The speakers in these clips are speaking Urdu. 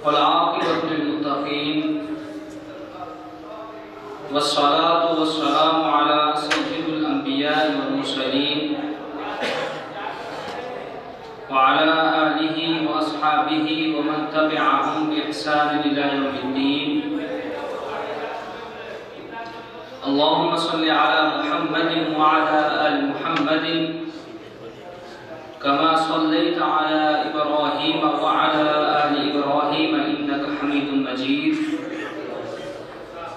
والعاقبة للمتقين والصلاة والسلام على سيد الأنبياء والمرسلين وعلى آله وأصحابه ومن تبعهم بإحسان إلى يوم الدين. اللهم صل على محمد وعلى آل محمد كما صليت على إبراهيم وعلى آل إبراهيم إنك حميد مجيد.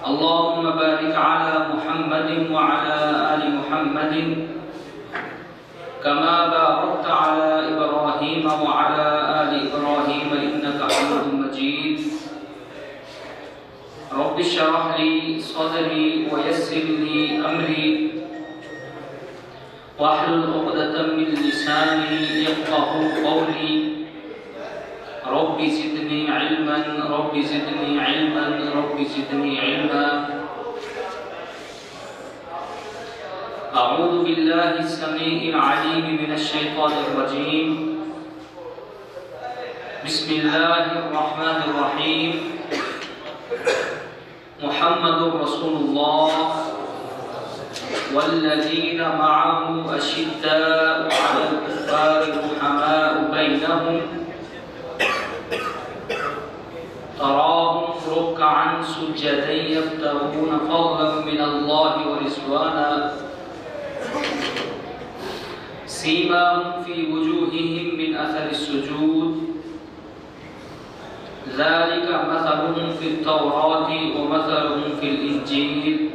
اللهم بارك على محمد وعلى آل محمد كما باركت على إبراهيم وعلى آل إبراهيم إنك حميد مجيد. رب اشرح لي صدري ويسر لي أمري واحلل عقدة من لساني يفقهوا قولي. رب زدني علما رب زدني علما رب زدني علما. أعوذ بالله السميع العليم من الشيطان الرجيم. بسم الله الرحمن الرحيم. محمد رسول الله والذين معه أشداء على الكفار رحماء بينهم تراهم ركعا سجدا يبتغون فضلا من الله ورضوانا سيماهم في وجوههم من أثر السجود ذلك مثلهم في التوراة ومثلهم في الإنجيل.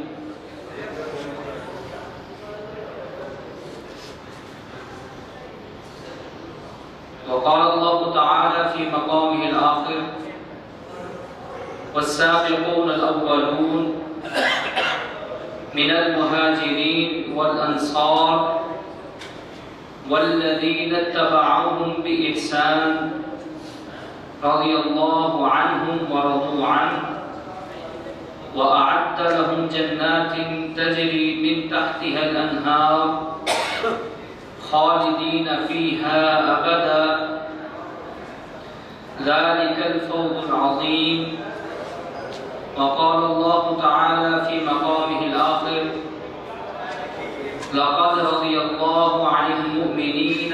وقال الله تعالى في مقامه الآخر والسابقون الأولون من المهاجرين والأنصار والذين اتبعوهم بإحسان رضي الله عنهم ورضوا عنه وأعد لهم جنات تجري من تحتها الأنهار خالدين فيها أبدا ذلك الفوز العظيم. وقال الله تعالى في مقامه الآخر لقد رضي الله عن المؤمنين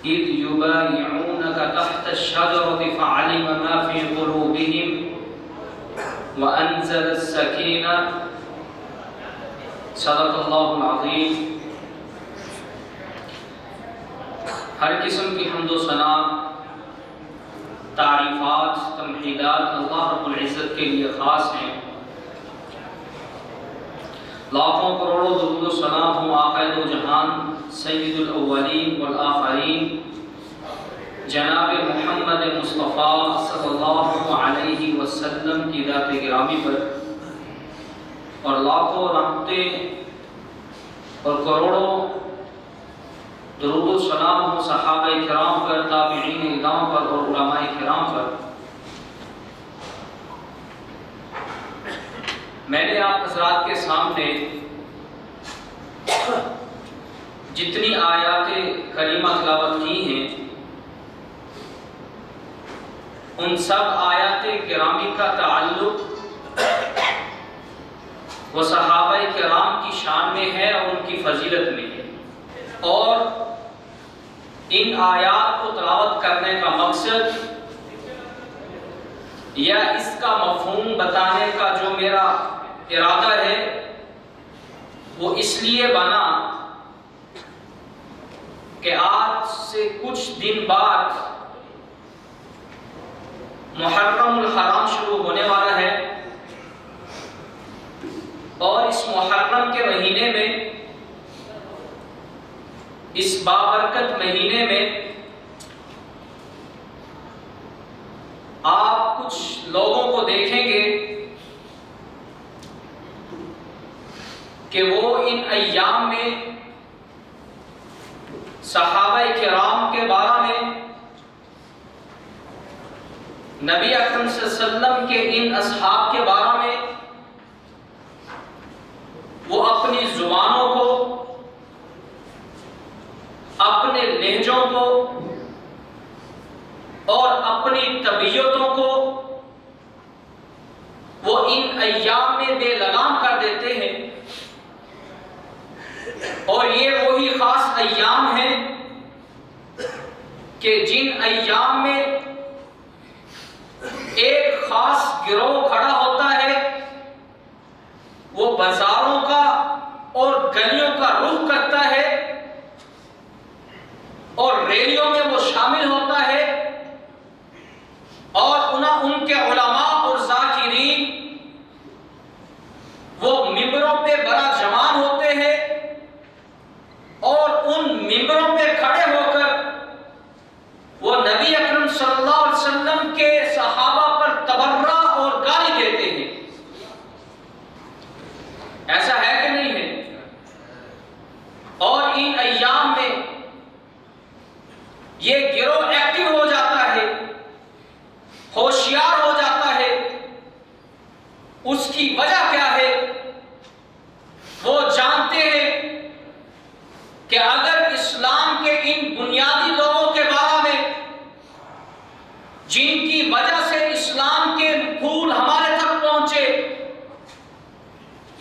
إذ يبايعونك تحت الشجرة فعلم ما في قلوبهم وأنزل السكينة. صدق الله العظيم. ہر قسم کی حمد و ثنا، تعریفات، تمحیدات اللہ رب العزت کے لیے خاص ہیں. لاکھوں کروڑوں درود و ثنا ہوں آقا دو جہان سید الاولین والآخرین جناب محمد مصطفیٰ صلی اللہ علیہ وسلم کی ذات گرامی پر، اور لاکھوں رحمتیں اور کروڑوں درود و سلام ہوں صحابہ کرام پر، تابعین اعظام پر اور علماء کرام پر. میں نے آپ حضرات کے سامنے جتنی آیات کریمہ تلاوت کی ہیں ان سب آیات کرامی کا تعلق وہ صحابہ کرام کی شان میں ہے اور ان کی فضیلت میں ہے. اور ان آیات کو تلاوت کرنے کا مقصد یا اس کا مفہوم بتانے کا جو میرا ارادہ ہے وہ اس لیے بنا کہ آج سے کچھ دن بعد محرم الحرام شروع ہونے والا ہے، اور اس محرم کے مہینے میں، اس بابرکت مہینے میں آپ کچھ لوگوں کو دیکھیں گے کہ وہ ان ایام میں صحابہ کرام کے بارے میں، نبی اکرم صلی اللہ علیہ وسلم کے ان اصحاب کے بارے میں وہ اپنی زبانوں کو، اپنے لہجوں کو اور اپنی طبیعتوں کو وہ ان ایام میں بے لگام کر دیتے ہیں، اور یہ وہی خاص ایام ہیں کہ جن ایام میں ایک خاص گروہ کھڑا ہوتا ہے، وہ بازاروں کا اور گلیوں کا رخ کرتا ہے اور ریلیوں میں وہ شامل ہوتا ہے، اور ان کے علماء اور ذاکرین وہ ممبروں پہ بڑا جوان ہوتے ہیں، اور ان ممبروں پہ کھڑے ہو کر وہ نبی اکرم صلی اللہ علیہ وسلم کے صحابہ پر تبرہ اور گالی دیتے ہیں۔ ایسا ہے کہ نہیں ہے؟ اور ان ایام میں یہ گروہ ایکٹیو ہو جاتا ہے، ہوشیار ہو جاتا ہے۔ اس کی وجہ کیا ہے؟ وہ جانتے ہیں کہ اگر اسلام کے ان بنیادی لوگوں کے بارے میں، جن کی وجہ سے اسلام کے پھول ہمارے تک پہنچے،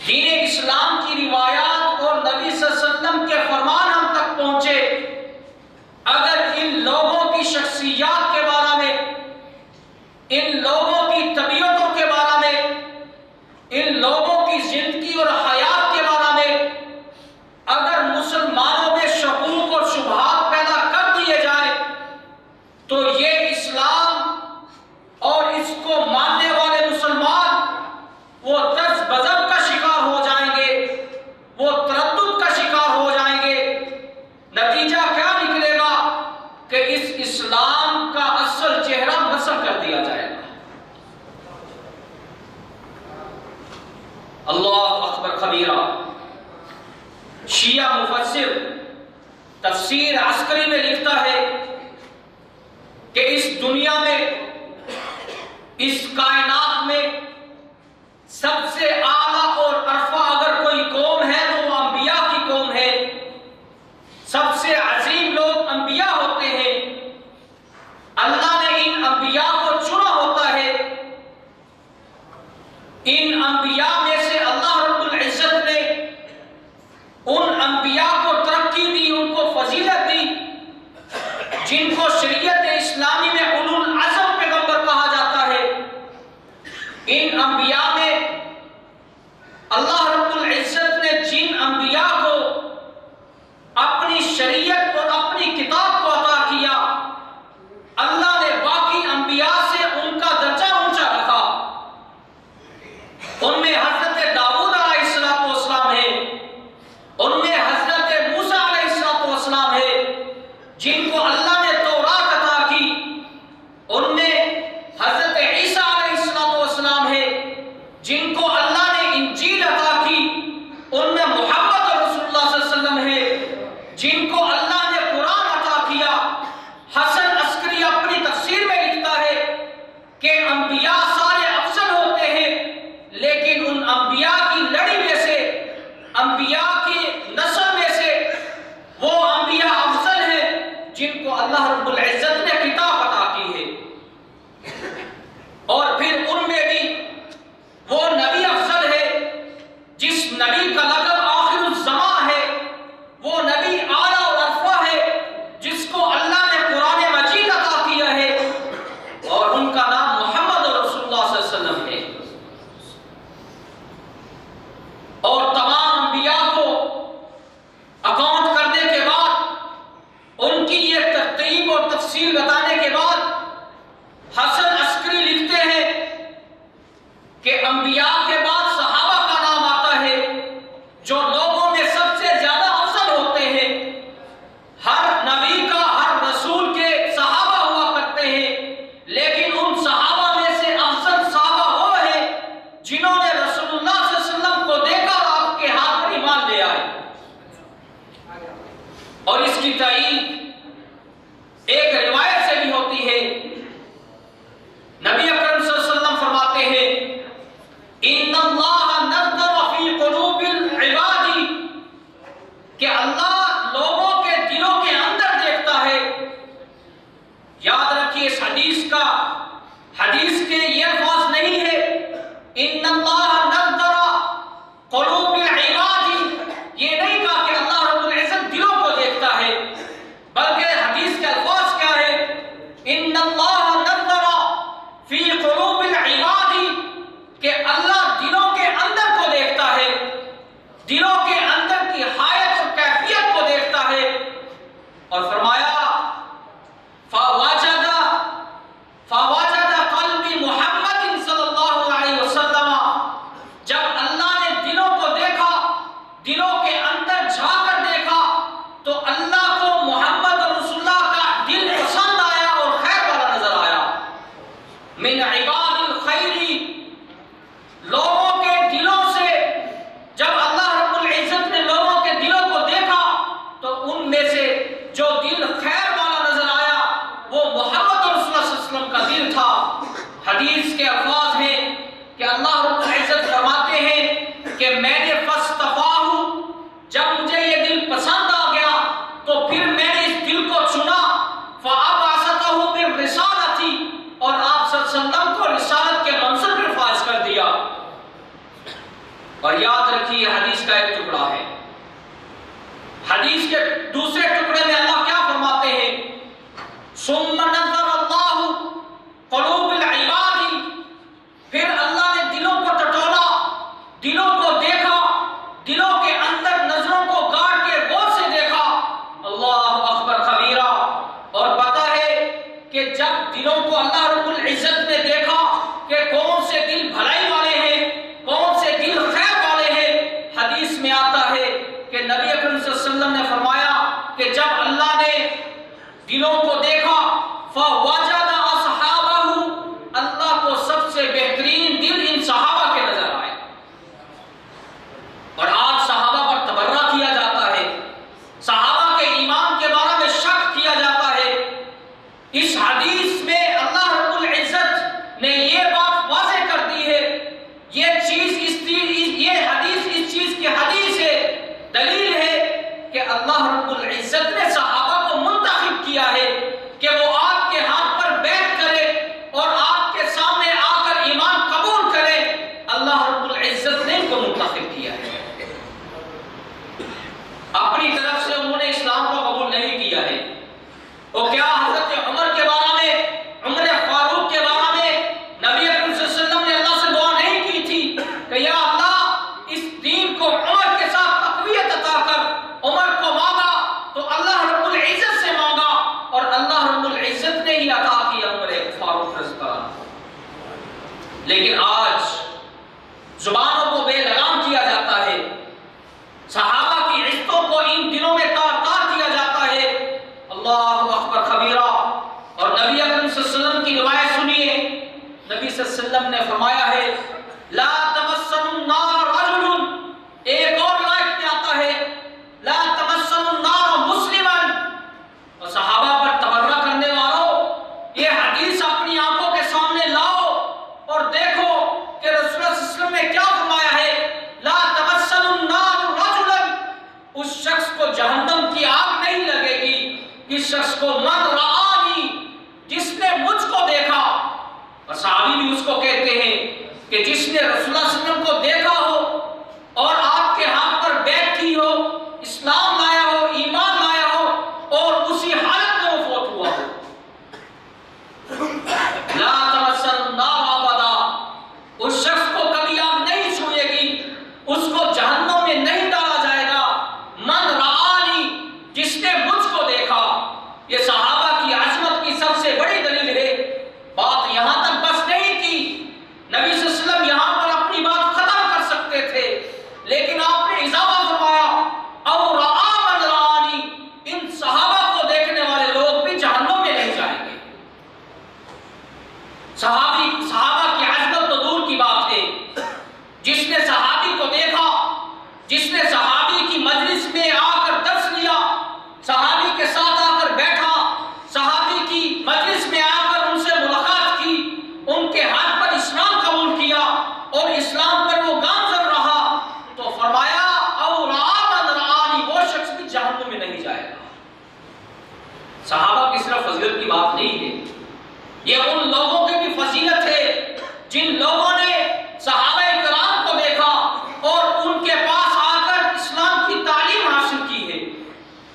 دین اسلام کی روایات اور نبی صلی اللہ علیہ وسلم کے فرمان ہم تک پہنچے، اگر ان لوگوں کی شخصیات کے بارے میں، ان لوگوں کی طبیعتوں کے بارے میں، ان لوگوں کی زندگی اور حیات کے بارے میں اگر مسلمانوں میں شکوک اور شبہات پیدا کر دیے جائیں، تو یہ اسلام اور اس کو ماننے والے مسلمان وہ طرز بزم کا شکار ہو جائیں گے، وہ تردد کا شکار ہو جائیں گے۔ نتیجہ کیا نکلے گا؟ کہ اس اسلام کا اصل چہرہ مسخ کر دیا جائے گا۔ اللہ اکبر کبیرہ۔ شیعہ مفسر تفسیر عسکری میں لکھتا ہے کہ اس دنیا میں، اس کائنات میں سب سے اعلیٰ اور ارفع اگر کوئی قوم ہے تو وہ انبیاء کی قوم ہے۔ سب سے عظیم لوگ انبیاء ہوتے ہیں۔ اللہ نے ان انبیاء کو چنا ہوتا ہے۔ ان انبیاء میں سے اللہ رب العزت نے ان انبیاء کو ترقی دی، ان کو فضیلت دی، جن کو شریعت اسلامی میں اولو العزم پیغمبر کہا جاتا ہے۔ ان انبیاء میں اللہ رب العزت نے جن انبیاء کو اپنی شریعت اور اپنی کتاب کو عطا کیا، اللہ نے باقی انبیاء سے ان کا درجہ اونچا رکھا۔ ان میں حضرت داؤد علیہ السلام ہے، ان میں حضرت موسیٰ علیہ السلام ہے جن کو اللہ نے تورات عطا کی، ان میں حضرت عیسیٰ علیہ السلام ہے جن کو اللہ نے انجیل عطا کی، ان میں محمد رسول اللہ صلی اللہ علیہ وسلم ہے جن کو اللہ نے قرآن عطا کیا۔ حسن عسکری اپنی تفسیر میں لکھتا ہے کہ انبیاء سارے افضل ہوتے ہیں، لیکن ان انبیاء کی لڑی میں سے، انبیاء کی نسل میں سے وہ انبیاء افضل ہیں جن کو اللہ رب العزت نے کتاب عطا کی ہے، اور پھر ان میں بھی وہ نبی افضل ہے جس نبی کا لقب آخر الزمان ہے، وہ نبی اعلیٰ اور ارفع ہے جس کو اللہ نے قرآن مجید عطا کیا ہے، اور ان کا نام محمد رسول اللہ حدیث کے یہ الفاظ نہیں ہے ان اللہ نظر قلوب العباد، یہ نہیں کہا کہ اللہ رب العزت دلوں کو دیکھتا ہے، بلکہ حدیث کے الفاظ کیا ہے؟ ان اللہ نظر فی قلوب العباد، کہ اللہ دلوں کے اندر کو دیکھتا ہے، دلوں کے اندر کی حالت اور کیفیت کو دیکھتا ہے، اور فرمایا فوجد قلب محمد صلی اللہ علیہ وسلم، جب اللہ نے دلوں کو دیکھا، دلوں کے اندر جھا کر دیکھا، تو اللہ کو محمد رسول اللہ کا دل پسند آیا اور خیر والا نظر آیا۔ من عباد الخیر، لوگوں کے دلوں سے جب اللہ رب العزت نے لوگوں کے دلوں کو دیکھا تو ان میں سے جو دل خیر والا نظر آیا وہ محمد رسول اللہ صلی اللہ علیہ وسلم کا دل تھا۔ حدیث کے الفاظ ہیں کہ اللہ رب العزت فرماتے ہیں کہ میں نے فاصطفاہ، جب مجھے یہ دل پسند آ گیا تو پھر میں نے اس دل کو چنا، فابعثتہ بالرسالۃ، اور آپ صلی اللہ علیہ وسلم کو رسالت کے منصب پر فائز کر دیا۔ اور یاد رکھیے حدیث کا ایک ٹکڑا ہے، حدیث کے دوسرے ٹکڑے میں اللہ کیا فرماتے ہیں؟ ثم نظر اللہ قلوب العباد، پھر اللہ نے دلوں کو ٹٹولا، دلوں کو دیکھا، دلوں کے اندر نظروں کو گاڑ کے غور سے دیکھا، اللہ اکبر کبیرہ۔ اور پتہ ہے کہ جب دلوں کو اللہ رب العزت نے دیکھا کہ کون سے دل بھلائی والے ہیں، کون سے دل خیر والے ہیں، حدیث میں آتا ہے کہ نبی اکرم صلی اللہ علیہ وسلم نے فرمایا کہ جب اللہ نے دلوں کو دیکھا فوجد اصحابہ، اللہ کو سب سے بہترین دل ان صحابہ کے نظر آئے۔ اور آج صحابہ پر تبرہ کیا جاتا ہے، صحابہ کے ایمان کے بارے میں شک کیا جاتا ہے۔ اس حدیث میں اللہ رب العزت نے یہ بات واضح کر دی ہے، یہ حدیث اس چیز کی حدیث ہے، دلیل ہے کہ اللہ رب العزت نے صحابہ کو منتخب کیا ہے کہ وہ آپ کے ہاتھ پر بیعت کرے اور آپ کے سامنے آ کر ایمان قبول کرے۔ اللہ رب العزت نے ان کو منتخب کیا ہے، اپنی طرف سے انہوں نے اسلام کو قبول نہیں کیا ہے۔ وہ کیا حضرت عمر کے بارے میں، عمر فاروق کے بارے میں نبی اکرم صلی اللہ علیہ وسلم نے اللہ سے دعا نہیں کی تھی کہ یا اللہ اس دین کو عمر کے ساتھ تقویت عطا کر؟ عمر کو مانگا تو اللہ رب العزت سے مانگا اور اللہ رب العزت نے ہی عطا کیا عمر فاروق رضی اللہ عنہ۔ لیکن آج زبانوں کو بے لگام کیا جاتا ہے، صحابہ کی عزتوں کو ان دنوں میں تار تار کیا جاتا ہے، اللہ اکبر کبیرہ۔ اور نبی اکرم صلی اللہ علیہ وسلم کی روایت سنیے، نبی صلی اللہ علیہ وسلم نے فرمایا ہے لا تمسن النار رجل، ایک اور روایت میں آتا ہے لا تمسن النار مسلما۔ اور صحابہ پر تبرہ کرنے والوں، یہ حدیث اپنی آنکھوں کے سامنے لاؤ اور دیکھو کہ رسول اللہ صلی اللہ علیہ وسلم نے کیا فرمایا ہے، لا تمسن النار رجلا، اس شخص کو جہنم کی آگ نہیں لگے گی، اس شخص کو من رآنی، جس نے مجھ کو دیکھا۔ اور صحابی بھی اس کو کہتے ہیں کہ جس نے رسول اللہ صلی اللہ علیہ وسلم کو دیکھا ہو اور آپ کے ہاتھ پر بیعت کی ہو، اسلام لایا ہو، ایمان لایا ہو اور اسی حالت میں وہ فوت ہوا ہو۔ لا تمسن النار ابدا، اس شخص کو کبھی آگ نہیں چھوئے گی، اس کو جہنم میں نہیں ڈالا جائے گا۔ من رآنی، جس نے مجھ کو دیکھا۔ یہ صحابہ کی عظمت کی سب سے بڑی دلیل ہے۔ بات یہاں تک بس نہیں تھی، نبی صلی اللہ علیہ وسلم یہاں پر اپنی بات ختم کر سکتے تھے، لیکن آپ نے اضافہ فرمایا او رآ من رآنی، ان صحابہ کو دیکھنے والے لوگ بھی جہنم میں نہیں جائیں گے۔ صحابہ کی عظمت تو دور کی بات ہے، جس نے صحابی کو دیکھا، جس نے صحابی کی مجلس میں آ کر درس لیا، صحابی کے ساتھ آ کر بیٹھا، صحابی کی مجلس میں آ کر ان سے ملاقات کی، ان کے ہاتھ پر اسلام قبول کیا اور اسلام پر وہ گامزن رہا، تو فرمایا او رآ من رآنی، وہ شخص بھی جہنم میں نہیں جائے گا۔ صحابہ کی صرف فضیلت کی بات نہیں ہے، یہ ان لوگوں کی بھی فضیلت ہے جن لوگوں نے صحابہ کرام کو دیکھا اور ان کے پاس آ کر اسلام کی تعلیم حاصل کی ہے۔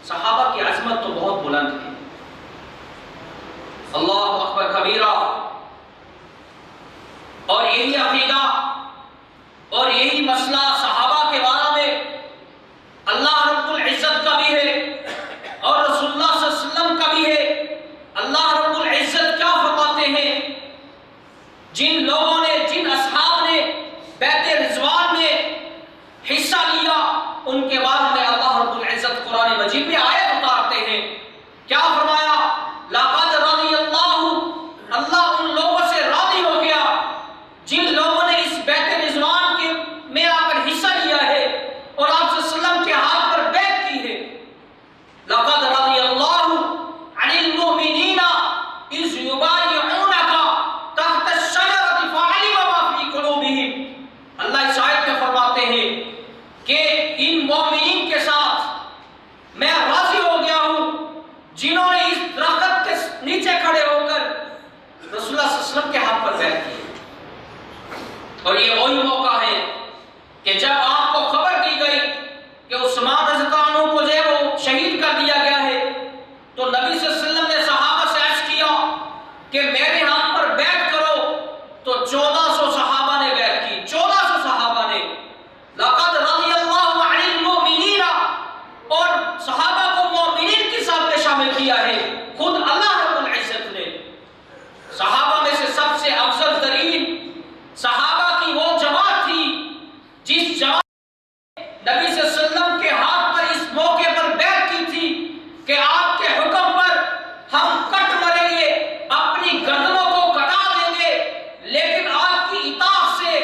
صحابہ کی عظمت تو بہت بلند ہے۔ اللہ اکبر کبیرہ۔ اور یہی عقیدہ اور یہی مسئلہ صحابہ کے بارے میں اللہ رب العزت کا بھی ہے اور رسول اللہ صلی اللہ علیہ وسلم کا بھی ہے۔ اللہ رب العزت کیا فرماتے ہیں؟ جن لوگوں نے، جن اصحاب نے بیعت رضوان میں حصہ لیا، ان کے بارے میں اللہ رب العزت قرآن مجید میں آیت اتارتے ہیں۔ کیا فرمایا؟ لقد رضی اللہ ان لوگوں سے راضی ہو گیا جن لوگوں نے اس بیعت رضوان کے میں آ کر حصہ لیا ہے اور آپ صلی اللہ علیہ وسلم کے ہاتھ پر بیعت کی ہے۔ لقد رضی اللہ عن المؤمنین اذ یبایعونک تحت الشجرۃ فعلم ما فی قلوبہم۔ اللہ اس آیت میں فرماتے ہیں کہ ان مومنین کے ساتھ میں راضی ہو گیا ہوں جنہوں نے اس درخت کے نیچے کھڑے ہو کر رسول اللہ صلی اللہ علیہ وسلم کے ہاتھ پر بیعت کی۔ اور یہ وہی موقع ہے کہ جب آپ کو خبر دی گئی کہ عثمان رضی اللہ عنہ کو جو ہے وہ شہید کر دیا گیا ہے، تو نبی صلی اللہ علیہ وسلم نے صحابہ سے عرض کیا کہ میرے ہاتھ پر بیعت کرو، تو 1400 صحابہ نے بیعت کی، 1400 صحابہ نے۔ لقد رضی اللہ عن المؤمنین، اور صحابہ کو مومنین کے ساتھ میں شامل کیا ہے خود اللہ رب العزت نے۔ صحابہ میں سے سب سے افضل ترین صحابہ کی وہ جماعت تھی جس جماعت نبی صلی اللہ علیہ وسلم کے ہاتھ پر اس موقع پر بیعت کی تھی کہ آپ کے حکم پر ہم کٹ مریں گے، اپنی گردنوں کو کٹا دیں گے، لیکن آپ کی اطاعت سے،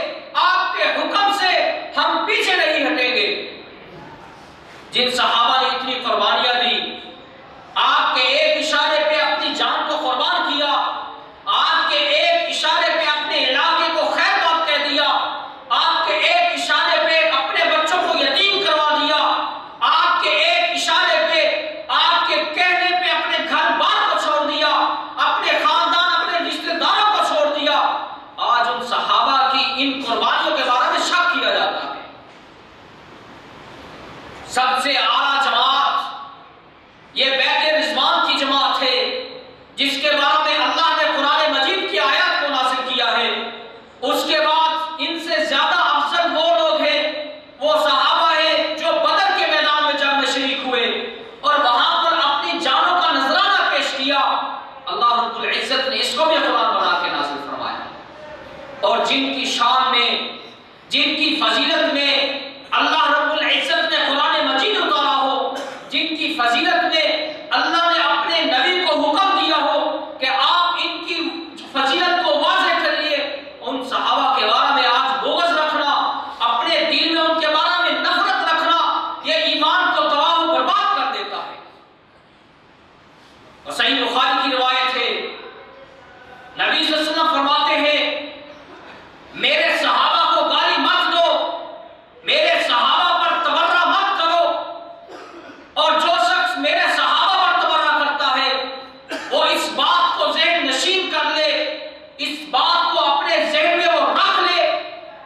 آپ کے حکم سے ہم پیچھے نہیں ہٹیں گے۔ جن صحابہ نے اتنی قربانیاں دی، آپ کے ایک اشارے پہ اپنی جان کو قربان کیا، آپ کے ایک اشارے پہ اپنے علاقے کو خیر بات کہہ دیا، آپ کے ایک اشارے پہ اپنے بچوں کو یتیم کروا دیا، آپ کے ایک اشارے پہ، آپ کے کہنے پہ اپنے گھر بار کو چھوڑ دیا، اپنے خاندان، اپنے رشتہ داروں کو چھوڑ دیا۔ آج ان صحابہ کی ان قربانیوں کے بارے میں شک کیا جاتا ہے۔ سب سے اعلیٰ جماعت یہ بیعت رضوان کی جماعت ہے جس کے بارے میں اللہ نے قرآن مجید کی آیات کو نازل کیا ہے۔ اس کے بعد ان سے زیادہ افضل وہ لوگ ہیں، وہ صحابہ ہیں جو بدر کے میدان میں جنگ میں شریک ہوئے اور وہاں پر اپنی جانوں کا نذرانہ پیش کیا۔ اللہ رب العزت نے اس کو بھی قرآن بنا کے نازل فرمایا۔ اور جن کی شان میں، جن کی فضیلت میں اللہ رب العزت نے قرآن مجید اتارا ہو، جن کی فضیلت میں اللہ نے اپنے نبی کو حکم دیا ہو کہ آپ ان کی فضیلت کو واضح کریے، ان صحابہ کے بارے میں آج بغض رکھنا، اپنے دل میں ان کے بارے میں نفرت رکھنا، یہ ایمان کو تباہ و برباد کر دیتا ہے۔ اور صحیح بخاری کی روایت ہے، نبی صلی اللہ علیہ وسلم فرماتے ہیں میرے صحابہ کو گالی مت دو، میرے صحابہ پر تبرہ مت کرو، اور جو شخص میرے صحابہ پر تبرہ کرتا ہے وہ اس بات کو ذہن نشین کر لے، اس بات کو اپنے ذہن میں وہ رکھ لے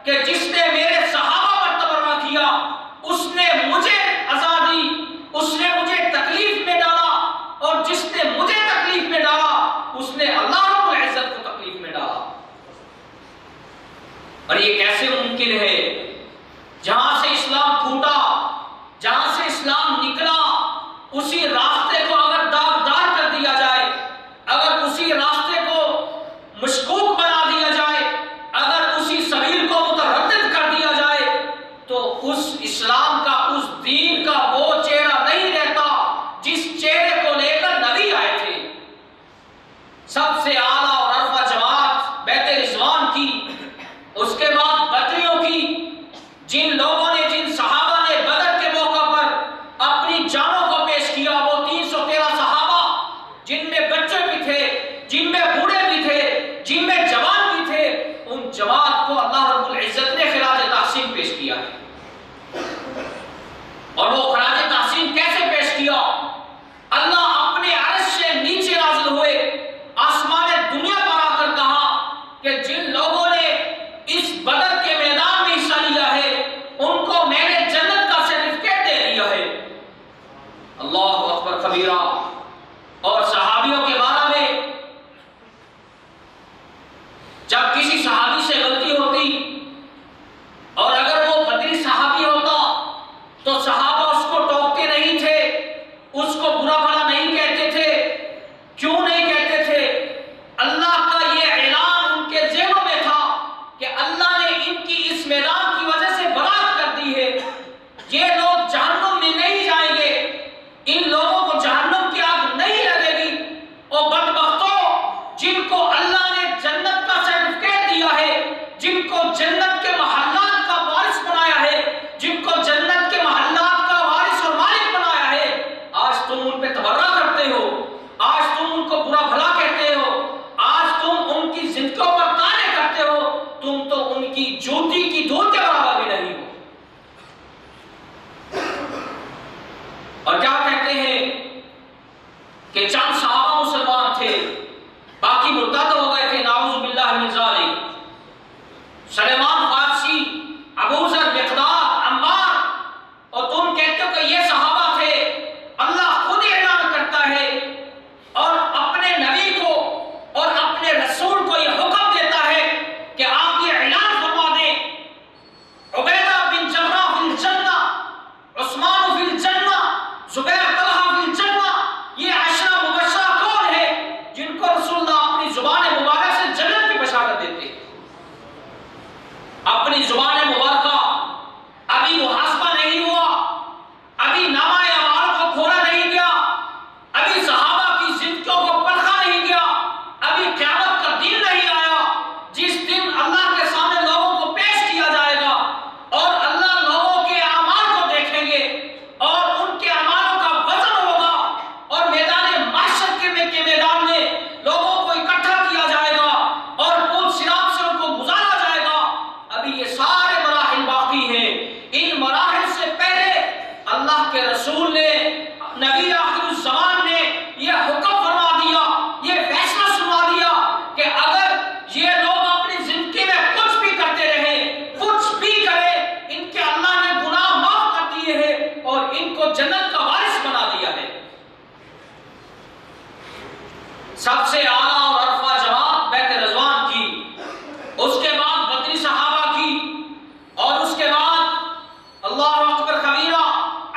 کہ جس نے میرے صحابہ پر تبرہ کیا اس نے مجھے عزا دی، اس نے مجھے تکلیف میں ڈالا، اور جس نے مجھے تکلیف میں ڈالا اس نے اللہ رب العزت کو تکلیف میں ڈالا۔ اور یہ کیسے ممکن ہے؟ جہاں سے اسلام پھوٹا، جہاں سے اسلام نکلا، اسی راستے کو اگر داغدار کر دیا جائے، اگر اسی راستے کو مشکوک بنا دیا جائے، اگر اسی سبیل کو متردد کر دیا جائے، تو اس اسلام کا، اس دین کا وہ چہرہ نہیں رہتا جس چہرے کو لے کر نبی آئے تھے۔ سب سے اعلیٰ اور ارفع جماعت بیعت رضوان کی، اس کے بعد بدریوں کی، جن لوگوں نے، جن صحابہ نے بدر کے موقع پر اپنی جانوں کو پیش کیا، وہ 313 صحابہ جن میں بچے بھی تھے، جن میں بوڑھے بھی تھے، جن میں جوان بھی تھے، ان جماعت کو اللہ رب العزت نے خراج تحسین پیش کیا ہے۔ اور وہ خراج تحسین کیسے پیش کیا؟ اللہ اپنے عرش سے نیچے نازل ہوئے، آسمان دنیا پر جب کسی صحابی سے غلطی ہوتی اور اگر وہ بدری صحابی ہوتا تو صحابہ اس کو ٹوکتے نہیں تھے، اس کو برا بھلا نہیں کہتے تھے۔ کیوں نہیں کہتے تھے؟ اللہ کا یہ اعلان ان کے ذہنوں میں تھا کہ اللہ نے ان کی اس میدان کی وجہ سے برات کر دی ہے، یہ لوگ جہنم میں نہیں جائیں گے، ان لوگوں کو جہنم کی آگ نہیں لگے گی۔ اور بدبختوں، جن کو اللہ نے جنت کا سرٹیفکیٹ دیا ہے، جن کو جنت کے محلات کا وارث بنایا ہے، جن کو جنت کے محلات کا وارث اور مالک بنایا ہے، آج تم ان پہ تبرہ کرتے ہو، آج تم ان کو برا بھلا کہتے ہو، آج تم ان کی زندگیوں پر طعنے کرتے ہو، تم تو ان کی جوتی کی دھول کے برابر بھی نہیں ہو۔ اور کیا کہتے ہیں کہ چند صحابہ مسلمان تھے، باقی مرتد ہو گئے تھے، نعوذ باللہ من ذالک۔ سلیمان فارسی، ابو ذر، مقداد، عمار، اور تم کہتے ہو کہ یہ صحابہ تھے۔ اللہ خود اعلان کرتا ہے اور اپنے نبی کو اور اپنے رسول کو یہ حکم دیتا ہے کہ آپ یہ اعلان فرما دیں، عبیدہ بن جراح فی الجنہ، عثمان فی الجنہ، زبیر طلحہ فی الجنہ۔ یہ عشرہ مبشرہ کون ہے جن کو رسول اللہ اپنی زبان مبارک سے جنت کی بشارت دیتے ہیں؟ اپنی زبان مبارکہ، ابھی محاسبہ نہیں ہوا، ابھی نامہ اعمال کو کھولا نہیں گیا، ابھی صحابہ کی زندگیوں کو پرکھا نہیں گیا، ابھی قیامت کا دن نہیں آیا جس دن اللہ کے سامنے لوگوں کو پیش کیا جائے گا اور اللہ لوگوں کے اعمال کو دیکھیں گے اور ان کے اعمالوں کا وزن ہوگا اور میدان محشر کے میدان میں لوگوں کو اکٹھا کیا جائے گا اور پوچھ صراط سے ان کو گزارا جائے گا۔ ابھی یہ سارے مراحل باقی ہیں۔ ان مراحل سے پہلے اللہ کے رسول نے، نبی آخر الزمان نے یہ حکم فرما دیا، یہ فیصلہ سنا دیا کہ اگر یہ لوگ اپنی زندگی میں کچھ بھی کرتے رہے، کچھ بھی کرے، ان کے اللہ نے گناہ معاف کر دیے ہیں اور ان کو جنت کا وارث بنا دیا ہے۔ سب سے اعلیٰ اور عرفہ جماعت بیت رضوان کی، اس کے بعد بدری صحابہ کی، اور اس کے بعد اللہ اکبر کبیرہ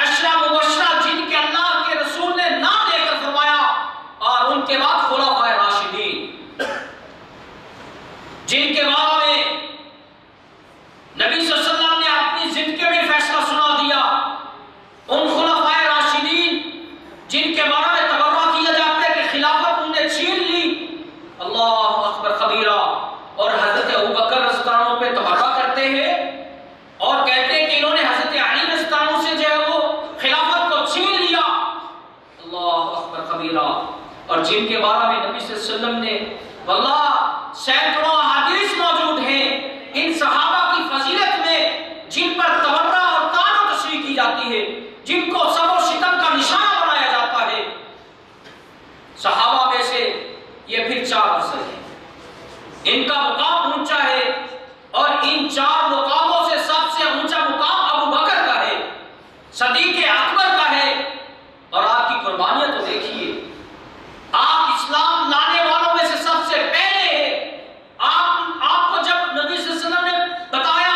عشرہ مبشرہ جن کے اللہ کے رسول نے نام دے کر فرمایا، اور ان کے بعد خلفائے راشدین جن کے بارے میں نبی صلی اللہ علیہ وسلم نے اپنی زندگی میں فیصلہ سنا دیا۔ ان خلفائے راشدین جن کے بارے میں تبرہ کیا جاتا ہے کہ خلافت انہوں نے چھین لی، اللہ اکبر کبیرہ، اور حضرت ابوبکر رضی اللہ عنہ پہ تبرہ کرتے ہیں اور کہتے ہیں کہ انہوں نے حضرت علی رضی اللہ عنہ سے جو ہے وہ خلافت کو چھین لیا، اللہ اکبر کبیرہ، اور جن کے بارے میں نبی صلی اللہ علیہ وسلم نے واللہ سینکڑوں احادیث موجود ہیں ان صحابہ کی فضیلت میں، جن پر تبرہ اور طعن و تشریح کی جاتی ہے، جن کو سب و شتم کا نشانہ بنایا جاتا ہے۔ صحابہ میں سے یہ پھر چار افضل ہیں، ان کا مقام اونچا ہے، اور ان چار مقاموں سے سب سے اونچا مقام ابو بکر کا ہے، صدیق اکبر کا ہے۔ اور آپ کی قربانیاں تو دیکھیے، آپ اسلام لانے والوں میں سے سب سے پہلے ہیں۔ آپ کو جب نبی صلی اللہ علیہ وسلم نے بتایا،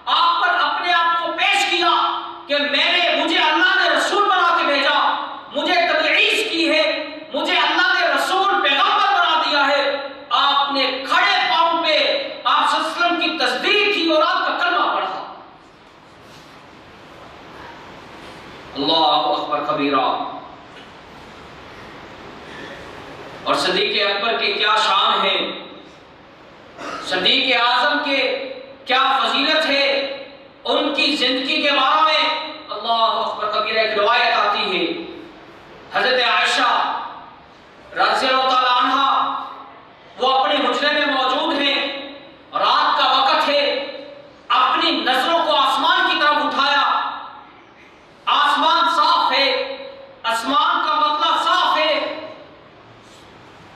آپ پر اپنے آپ کو پیش کیا کہ مجھے اللہ نے رسول بنا کے بھیجا، مجھے تبعیض کی ہے، مجھے اللہ نے رسول پیغمبر بنا دیا ہے، آپ نے کھڑے پاؤں پہ آپ صلی اللہ علیہ وسلم کی تصدیق کی اور آپ کا کلمہ پڑھا۔ اللہ اکبر کبیرہ۔ اور صدیق اکبر کے کیا شان ہے، صدیق اعظم کے کیا فضیلت ہے، ان کی زندگی کے بارے میں اللہ اکبر کبیرہ ایک روایت آتی ہے، حضرت عائشہ رضی اللہ تعالی عنہا وہ اپنے حجرے میں موجود ہیں، رات کا وقت ہے، اپنی نظروں کو آسمان کی طرف اٹھایا، آسمان صاف ہے، آسمان کا مطلب صاف ہے،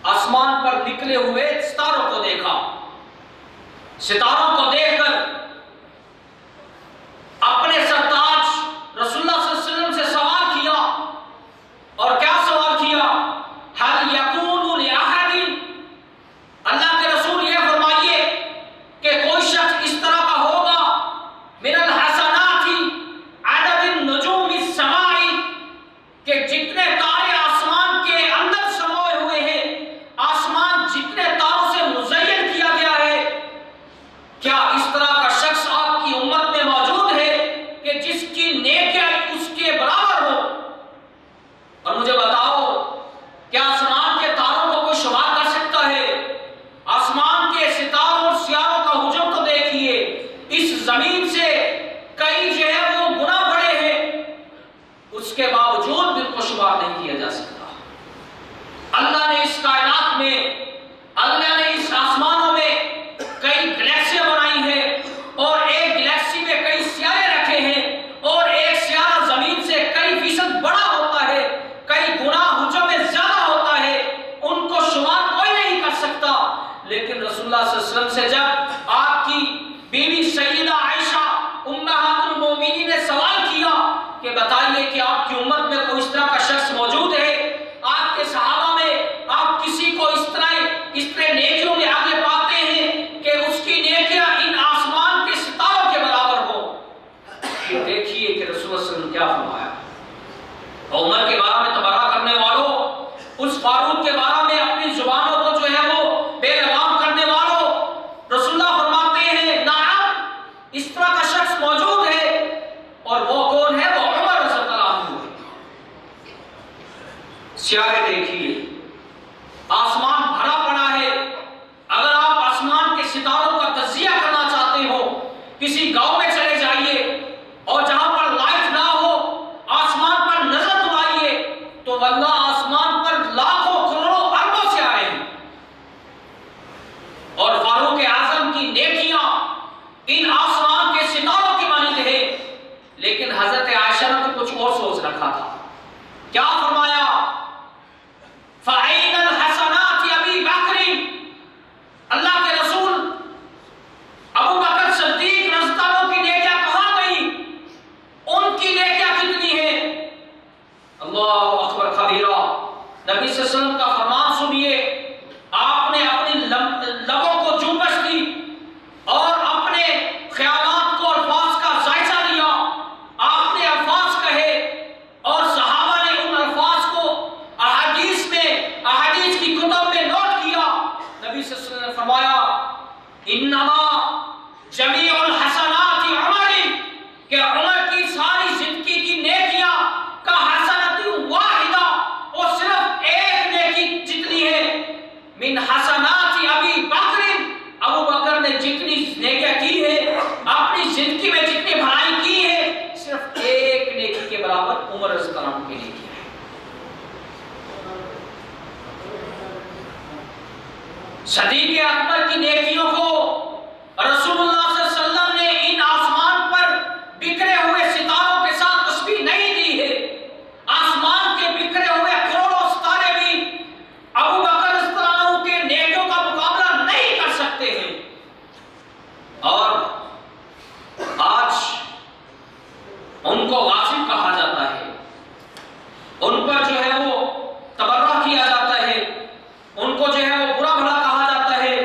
آسمان پر نکلے ہوئے ستاروں کو دیکھا، ستاروں کو دیکھ کر اپنے سرتاج رسول اللہ صلی اللہ علیہ وسلم سے سوال کیا، اور کیا سوال کیا؟ حل یکون لأحد، اللہ کے رسول یہ فرمائیے لیکن رسول اللہ صلی اللہ علیہ وسلم سے جب آپ کی بیوی سیدہ عائشہ امہات المومنین نے سوال کیا کہ بتائیے کہ آپ کی امت میں کوئی اس طرح کا شخص موجود ہے، آپ کے صحابہ میں آپ کسی کو اس طرح نیکیوں میں آگے پاتے ہیں کہ اس کی نیکیاں ان آسمان کے ستاروں کے برابر ہو؟ دیکھیے کہ رسول اللہ صلی اللہ علیہ وسلم کیا فرمایا۔ عمر کے بارے میں تبرہ کرنے والوں، اس فاروق کے بارے میں اپنی زبانوں کو جو ہے وہ بے لگام کرنے والوں، رسول اللہ فرماتے ہیں نعم اس طرح کا شخص موجود ہے، اور وہ کون ہے؟ وہ عمر رضی اللہ عنہ ہے۔ سیاق دیکھیے، آسمان بھرا پڑا ہے۔ اگر آپ آسمان کے ستاروں کا تجزیہ کرنا چاہتے ہو، کسی گاؤں میں چلے جائیے اور جہاں پر لائٹ نہ ہو آسمان پر نظر دوڑائیے تو واللہ آسمان پر لاکھوں کروڑوں اربوں سے آئے ہیں، اور فاروق اعظم کی نیکیاں ان آسمان کے ستاروں کی مانند ہے۔ لیکن حضرت عائشہ نے تو کچھ اور سوچ رکھا تھا۔ کیا فرمایا؟ فَأَيْنَ الْحَسَنَاتِ أَبِي بَكْرٍ، اللہ کے رسول ابو بکر صدیق رضی اللہ عنہ کی نیکیاں کہاں گئی؟ ان کی نیکیاں کتنی ہیں؟ اللہ اکبر کبیرہ۔ نبی صلی اللہ علیہ وسلم کا فرمان سنیے، آپ نے اپنی لبوں کو جنبش دی اور اپنے خیالات کو الفاظ کا جائزہ لیا، آپ نے الفاظ کہے اور صحابہ نے ان الفاظ کو احادیث کی کتب میں نوٹ کیا۔ نبی صلی اللہ علیہ وسلم نے فرمایا انما جمیع الحسنات عمر، کہ عمر کی ساری زندگی کی نیکیاں کا حسنۃ واحدہ، وہ صرف ایک نیکی جتنی ہے، من حسنات ابی بکر، ابو بکر نے جتنی نیکیاں کی ہے اپنی زندگی میں جتنی بھلائی کی ہے صرف ایک نیکی کے برابر عمر رضی اللہ عنہ کی نیکی ہے۔ صدیق اکبر کی نیکیوں کو رسول اللہ صلی اللہ علیہ وسلم نے ان آسمان پر بکھرے ہوئے ستاروں کے ساتھ تشبیہ نہیں دی ہے۔ آسمان کے بکھرے ہوئے کروڑوں ستارے بھی ابو بکر رضی اللہ عنہ کے نیکیوں کا مقابلہ نہیں کر سکتے ہیں۔ اور آج ان کو غاصب کہا جاتا ہے، ان پر جو ہے وہ تبرہ کیا جاتا ہے، ان کو جو ہے وہ برا بھلا کہا جاتا ہے۔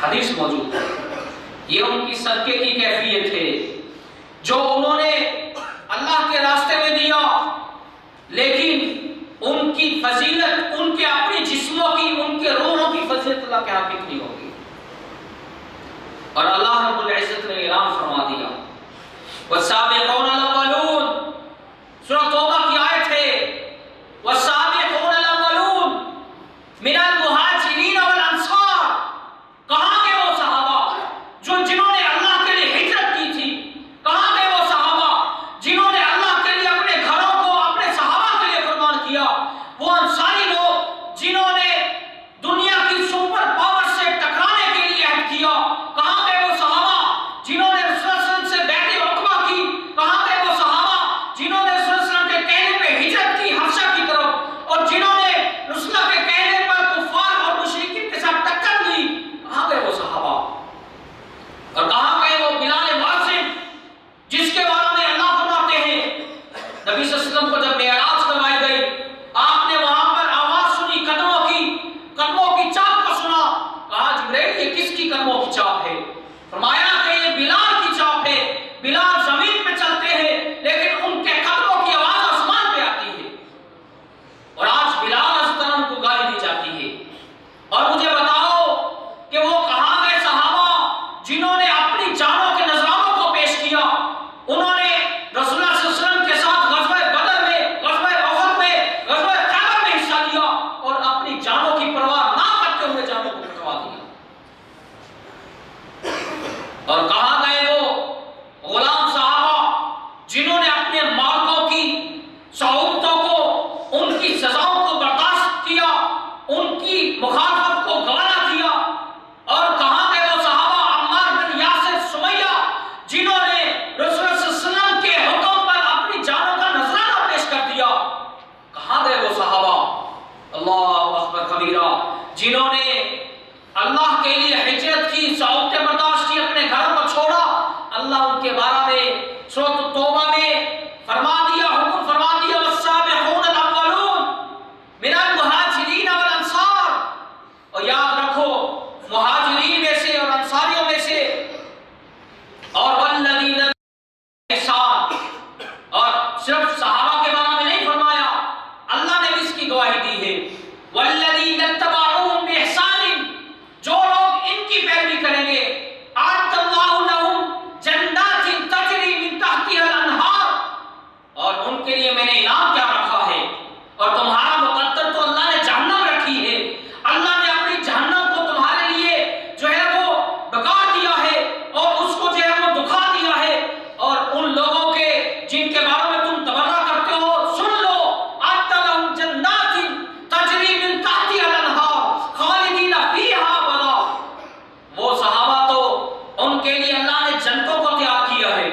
حدیث موجود ہے. یہ ان کی صدقے کی کیفیت ہے جو انہوں نے اللہ کے راستے میں دیا، لیکن ان کی فضیلت ان کے اپنے جسموں کی، ان کے روحوں کی فضیلت اللہ کے ہاں کتنی ہوگی. اور اللہ رب العزت نے اعلان فرما دیا والسابقون الاولون، سورۃ توبہ کی آیت ہے والسابقون الاولون من المہاجرین والانصار. کہاں گئے وہ صحابہ جنہوں نے اللہ کے لیے ہجرت کی تھی؟ کہاں گئے وہ صحابہ جنہوں نے اللہ کے لیے اپنے گھروں کو اپنے صحابہ کے لیے قربان کیا؟ وہ انصاری لوگ جنہوں نے دنیا کی سپر پاور سے ٹکرانے کے لیے عہد کیا. کہاں گئے وہ صحابہ جنہوں نے رسول اللہ صلی اللہ علیہ وسلم سے بیعت عقبہ کی؟ کہاں گئے وہ صحابہ جنہوں نے رسول اللہ صلی اللہ علیہ وسلم کے کہنے پہ ہجرت کی حبشہ کی طرف، اور جنہوں نے رسول اللہ کے کہنے پر کفار اور مشرکین کے ساتھ ٹکر لی؟ کہاں گئے وہ صحابہ؟ اور کہاں گئے وہ بلال مؤذن جس کے بارے میں اللہ فرماتے ہیں نبی صلی اللہ علیہ وسلم کو جب معراج کروائی گئی، آپ نے وہاں پر آواز سنی قدموں کی چاپ کو سنا. کہا جبرائیل یہ کس کی قدموں کی چاپ ہے؟ فرمایا کہ یہ بلال کی چاپ ہے. بلال زمین پہ چلتے ہیں لیکن ان کے قدموں کی آواز آسمان پہ آتی ہے. اور آج بلال اسلام کو گالی دی جاتی ہے. اور مجھے بتاؤ کہ وہ کہاں گئے صحابہ جنہوں نے اپنی جانوں کے نذرانوں کو پیش کیا؟ انہوں نے رسول اللہ صلی اللہ علیہ وسلم کے ساتھ غزوہ بدر میں، غزوہ احد میں، غزوہ خیبر میں حصہ لیا اور اپنی جانوں کی پرواہ نہ کرتے ہوئے جانوں کو کٹوا دیا. اور کہاں گئے وہ غلام صحابہ جنہوں نے اپنے مالکوں کی صحبتوں کو، ان کی سزاؤں کو برداشت کیا، ان کی مخالفت کو گوارا کیا؟ اور کہاں گئے وہ صحابہ عمار بن یاسر، سمیہ جنہوں نے رسول اللہ صلی اللہ علیہ وسلم کے حکم پر اپنی جانوں کا نذرانہ پیش کر دیا؟ کہاں گئے وہ صحابہ اللہ اکبر کبیرہ جنہوں نے اللہ کے لیے ہجرت کی، صحبتیں برداشت کی، اپنے گھروں کو چھوڑا؟ اللہ ان کے بارے میں سورۃ توبہ میں فرما دیا، حکم فرما دیا والسابقون الاولون من المہاجرین والانصار. اور یاد رکھو مہاجرین میں سے اور انصاریوں میں سے، اور والذین احسان، اور صرف صحابہ کے بارے میں نہیں فرمایا، اللہ نے بھی اس کی گواہی دی ہے والذین اتبعوہم باحسان. جو لوگ ان کی پیروی کریں گے اعد اللہ لہم جنات تجری من تحتها الانہار، اور ان کے لیے میں نے انعام کیا رکھا ہے. اور تمہارا مقدر تو اللہ نے جہنم رکھی ہے. اللہ نے اپنی جہنم کو تمہارے لیے جو ہے وہ بگاڑ دیا ہے اور اس کو جو ہے وہ دکھا دیا ہے. اور ان لوگوں کے جن کے بارے میں تم تبرہ کرتے ہو، سن لو اعد لہم جنات تجری من تحتها الانہار خالدین فیہا ابدا. وہ صحابہ تو ان کے لیے اللہ نے جنتوں کو تیار کیا ہے،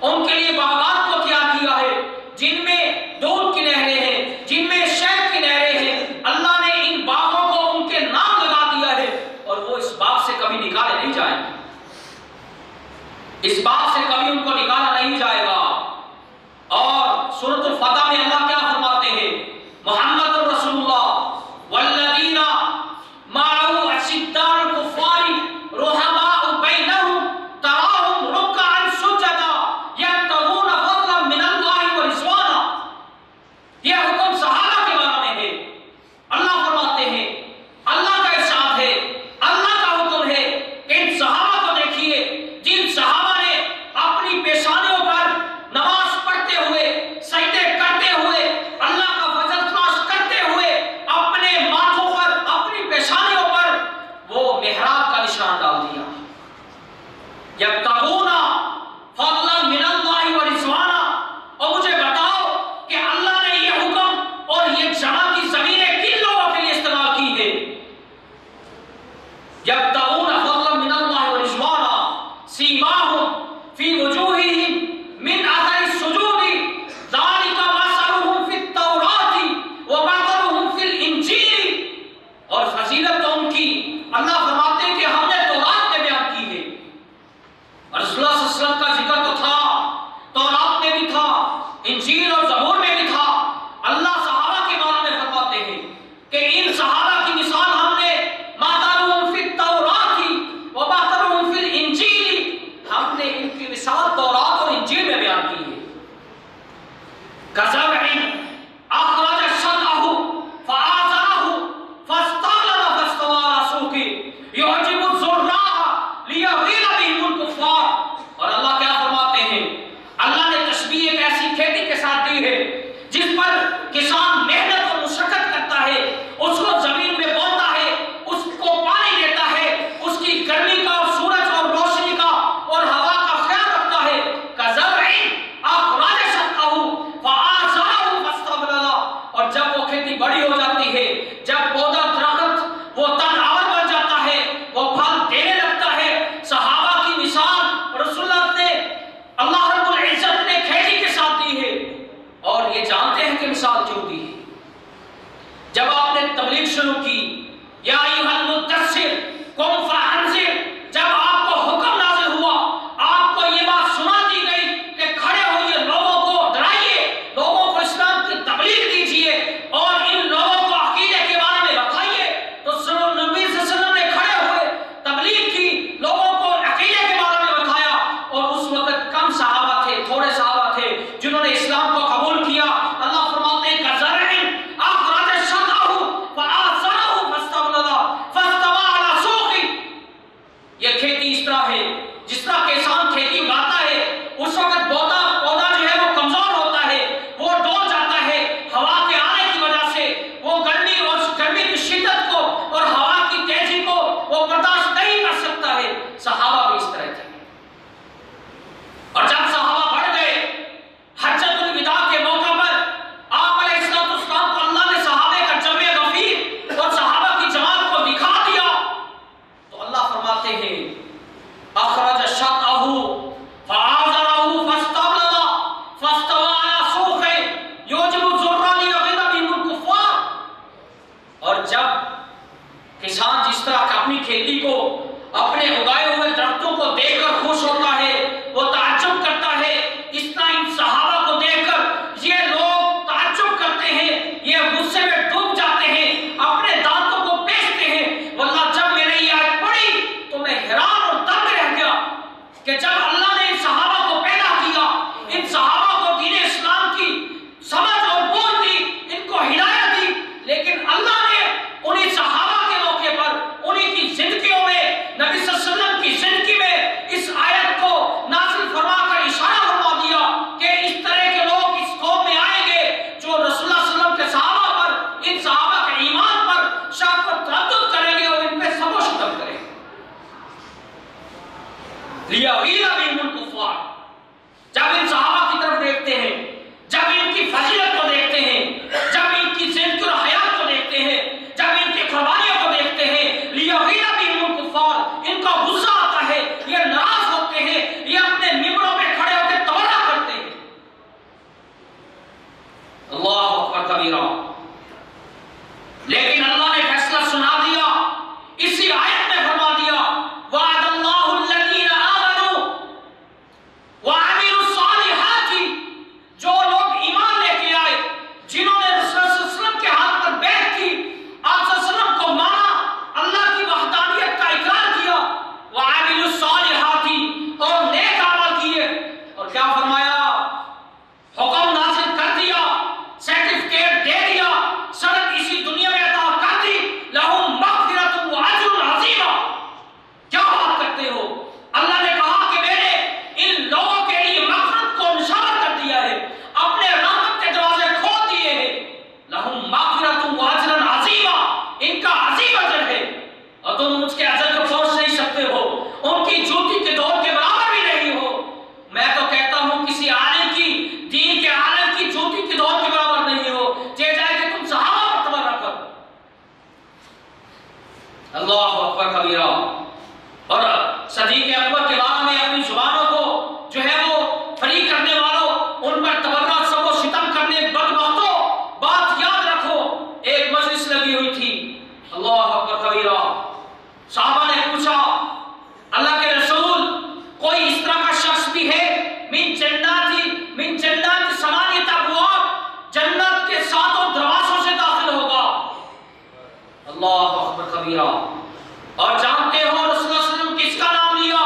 ان کے لیے باغات کو تیار کیا ہے جن میں دودھ کی نہریں ہیں، جن میں شہد کی نہریں ہیں. اللہ نے ان باغوں کو ان کے نام لگا دیا ہے اور وہ اس باغ سے کبھی نکالے نہیں جائیں گے. اس باغ سے کبھی ان کو نکالا نہیں جائے گا. اور سورۃ الفتح میں اللہ کیا فرماتے ہیں؟ محمد رسول اللہ والذین معه اشداء الكفار رحماء بینہم تراہم رکعا سجدا یبتغون فضلا من اللہ ورضوانا. یہ حکم صحابہ کے بارے میں ہے. اللہ فرماتے ہیں، اللہ کا ارشاد ہے، اللہ کا حکم ہے کہ ان صحابہ کو دیکھیے جن صحابہ نے اپنی پیشانیوں پر نماز پڑھتے ہوئے، سجدے کرتے ہوئے، اللہ کا فضل تلاش کرتے ہوئے اپنے ماتھوں پر، اپنی پیشانیوں پر وہ محراب کا نشان ڈال دیا. یبتغون فضلا من اللہ ورضوانا. اور مجھے بتاؤ کہ اللہ نے یہ حکم اور یہ جمع کی زمینیں کن لوگوں کے لیے استعمال کی ہے؟ یبتغون فضلا من اللہ ورضوانا سیماہم فی وجوہہم من اثر السجود ذلک مثلہم فی التوراۃ ومثلہم فی الانجیل. اور فضیلت تو ان کی اللہ فرماتے ہیں کہ ہم نے تورات میں بیان کی ہے. اور رسول اللہ صلی اللہ علیہ وسلم کا ذکر تو تھا، تورات میں بھی تھا، انجیل اور زبور میں بھی تھا. اللہ صحابہ کے بارے میں فرماتے ہیں کہ ان صحابہ کی مثال ہم نے مثلہم فی التوراۃ تبلیغ شروع کی. یا ایھا المدثر قم فانذر، جب آپ کو حکم نازل ہوا، آپ کو یہ بات سنا دی گئی کہ کھڑے ہوئیے، لوگوں کو ڈرائیے، لوگوں کو اسلام کی تبلیغ دیجیے اور ان لوگوں کو عقیدے کے بارے میں بتائیے، تو نبی صلی اللہ علیہ وسلم نے کھڑے ہوئے، تبلیغ کی، لوگوں کو عقیدے کے بارے میں بتایا. اور اس وقت کم صحابہ تھے، تھوڑے صحابہ تھے جنہوں نے اسلام کو قبول کیا. اللہ فرماتے ہیں کزرع اخرج شطأہ فآزرہ فاستغلظ فاستوى علی سوقہ. یہ کھیتی اس طرح ہے جس طرح کسان کھیتی اگاتا ہے، اس وقت پودا جو ہے وہ کمزور ہوتا ہے، وہ ڈول جاتا ہے ہوا کے آنے کی وجہ سے، وہ گرمی کی شدت کو اور ہوا کی تیزی کو وہ برداشت نہیں کر سکتا ہے. صحابہ بھی اس طرح تھے. اور جب صحابہ بڑھ گئے، حجۃ الوداع کے موقع پر آپ علیہ السلام کو اللہ نے صحابہ کا جمع غفیر اور صحابہ کی جماعت کو دکھا دیا، تو اللہ فرماتے ہیں اخرج شطأہ فآزرہ فاستغلظ فاستوى علی سوقہ یعجب الزراع لیغیظ بہم الکفار. اور جب کسان جس طرح اپنی کھیتی کو، اپنے اگائے ہوئے درختوں کو دیکھ کر خوش ہوتا ہے، وہ تعجب کرتا ہے، اس طرح ان صحابہ کو دیکھ کر یہ لوگ تعجب کرتے ہیں، یہ غصے میں ڈوب جاتے ہیں، اپنے دانتوں کو پیستے ہیں. واللہ جب میں نے یہ آیت پڑھی تو میں حیران اور دنگ رہ گیا کہ جب اللہ نے ان صحابہ کو پیدا کیا، ان صحابہ کو دین اسلام کی سمجھ اور بوجھ دی، ان کو ہدایت دی، لیکن اللہ نے انہیں صحابہ کے موقع پر، انہیں کی زندگیوں میں، نبی صلی اللہ علیہ وسلم کی زندگی میں اس آیت کو نازل فرما کر اشارہ فرما دیا کہ اس طرح کے لوگ اس قوم میں آئیں گے جو رسول اللہ صلی اللہ علیہ وسلم کے صحابہ پر، ان صحابہ کے ایمان پر شک اور تردد کریں گے اور ان پہ سب و ستم کریں گے. لیغیظ بہم الکفار. جب ان صحابہ کی طرف دیکھتے ہیں، جب ان کی فضیلت کو دیکھتے ہیں، جب ان کی زندگی اور حیات کو دیکھتے ہیں، جب ان کی قربانیوں کو دیکھتے ہیں، لیغیظ بہم الکفار، ان کا غصہ آتا ہے، یہ ناراض ہوتے ہیں، یہ اپنے ممبروں پہ کھڑے ہو کے تورا کرتے ہیں. اللہ اکبر کبیرہ. لیکن اللہ نے فیصلہ سنا دیا، اسی آیت میں فرما دیا وعد اللہ الذین آمنوا وعملوا الصالحات. جو لوگ ایمان لے کے آئے، جنہوں نے رسول اللہ صلی اللہ علیہ وسلم کے ہاتھ پر بیعت کی، آپ صلی اللہ علیہ وسلم کو مانا، اللہ کی وحدانیت کا اقرار کیا، وعملوا الصالحات، اور نیک عمل کیے. اور کیا فرمایا؟ حکم نازل کر دیا، سرٹیفکیٹ دے دیا، سند اسی دنیا میں عطا کر دی، لہم مغفرۃ واجر عظیم. کیا بات کرتے ہو؟ اللہ نے کہا کہ میں نے ان لوگوں کے لیے مغفرت کو نشان کر دیا ہے، اپنے رحمت کے دروازے کھول دیے ہیں. لہم مغفرۃ واجر عظیم، ان کا عظیم اجر ہے، اور تم مجھ کے اجر کو پہنچ نہیں سکتے ہو، ان کی جوتی کے دور کے برابر بھی نہیں ہو. میں تو کہتا ہوں کسی عالم کی، دین کے عالم کی جوتی کے دور کے برابر نہیں ہو، چاہے جائے کہ تم صحابہ پر تبرہ کرو. اللہ اکبر کبیرہ. اور صدیق اکبر کے بارے میں اپنی زبانوں کو جو ہے وہ فریق کرنے والوں، ان پر تبرہ، سب و ستم کرنے بدبختوں، بات یاد رکھو. ایک مجلس لگی ہوئی تھی، اللہ اکبر کبیرہ. صحابہ نے پوچھا اللہ کے رسول، کوئی اس طرح کا شخص بھی ہے من جنات ثمانیۃ ابواب، جنت کے 7 دروازوں سے داخل ہوگا. اللہ اکبر کبیرہ. اور جانتے ہو رسول اللہ صلی اللہ علیہ وسلم کس کا نام لیا؟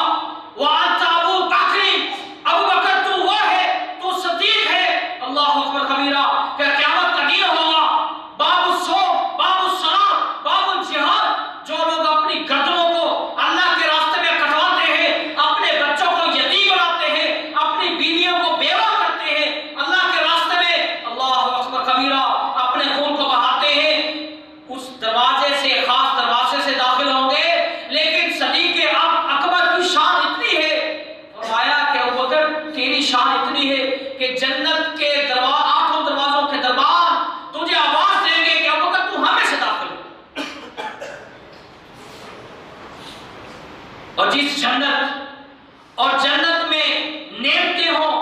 وَأَنْتَ أَبُو بَكْرٍ، ابو بکر تو وہ ہے، تو صدیق ہے. اللہ اکبر کبیرہ. کہ قیامت کا دن ہوگا، باب الصوم، باب الصلاۃ، باب الجہاد. جو لوگ اپنی گردنوں کو اللہ کے راستے میں کٹواتے ہیں، اپنے بچوں کو یتیم بناتے ہیں، اپنی بیویوں کو بیوہ کرتے ہیں، اللہ کے راستے میں، اللہ اکبر کبیرہ، اپنے خون کو بہاتے ہیں، اس دروازے سے، خاص دروازے سے داخل ہوں گے. لیکن صدیق اکبر کی شان اتنی ہے، فرمایا کہ ابوبکر تیری شان اتنی ہے کہ جنت کے 8 دروازوں کے دربار تجھے آواز دیں گے کہ ابوبکر تو ہمیں سے داخل ہو. اور جس جنت میں نعمتیں ہوں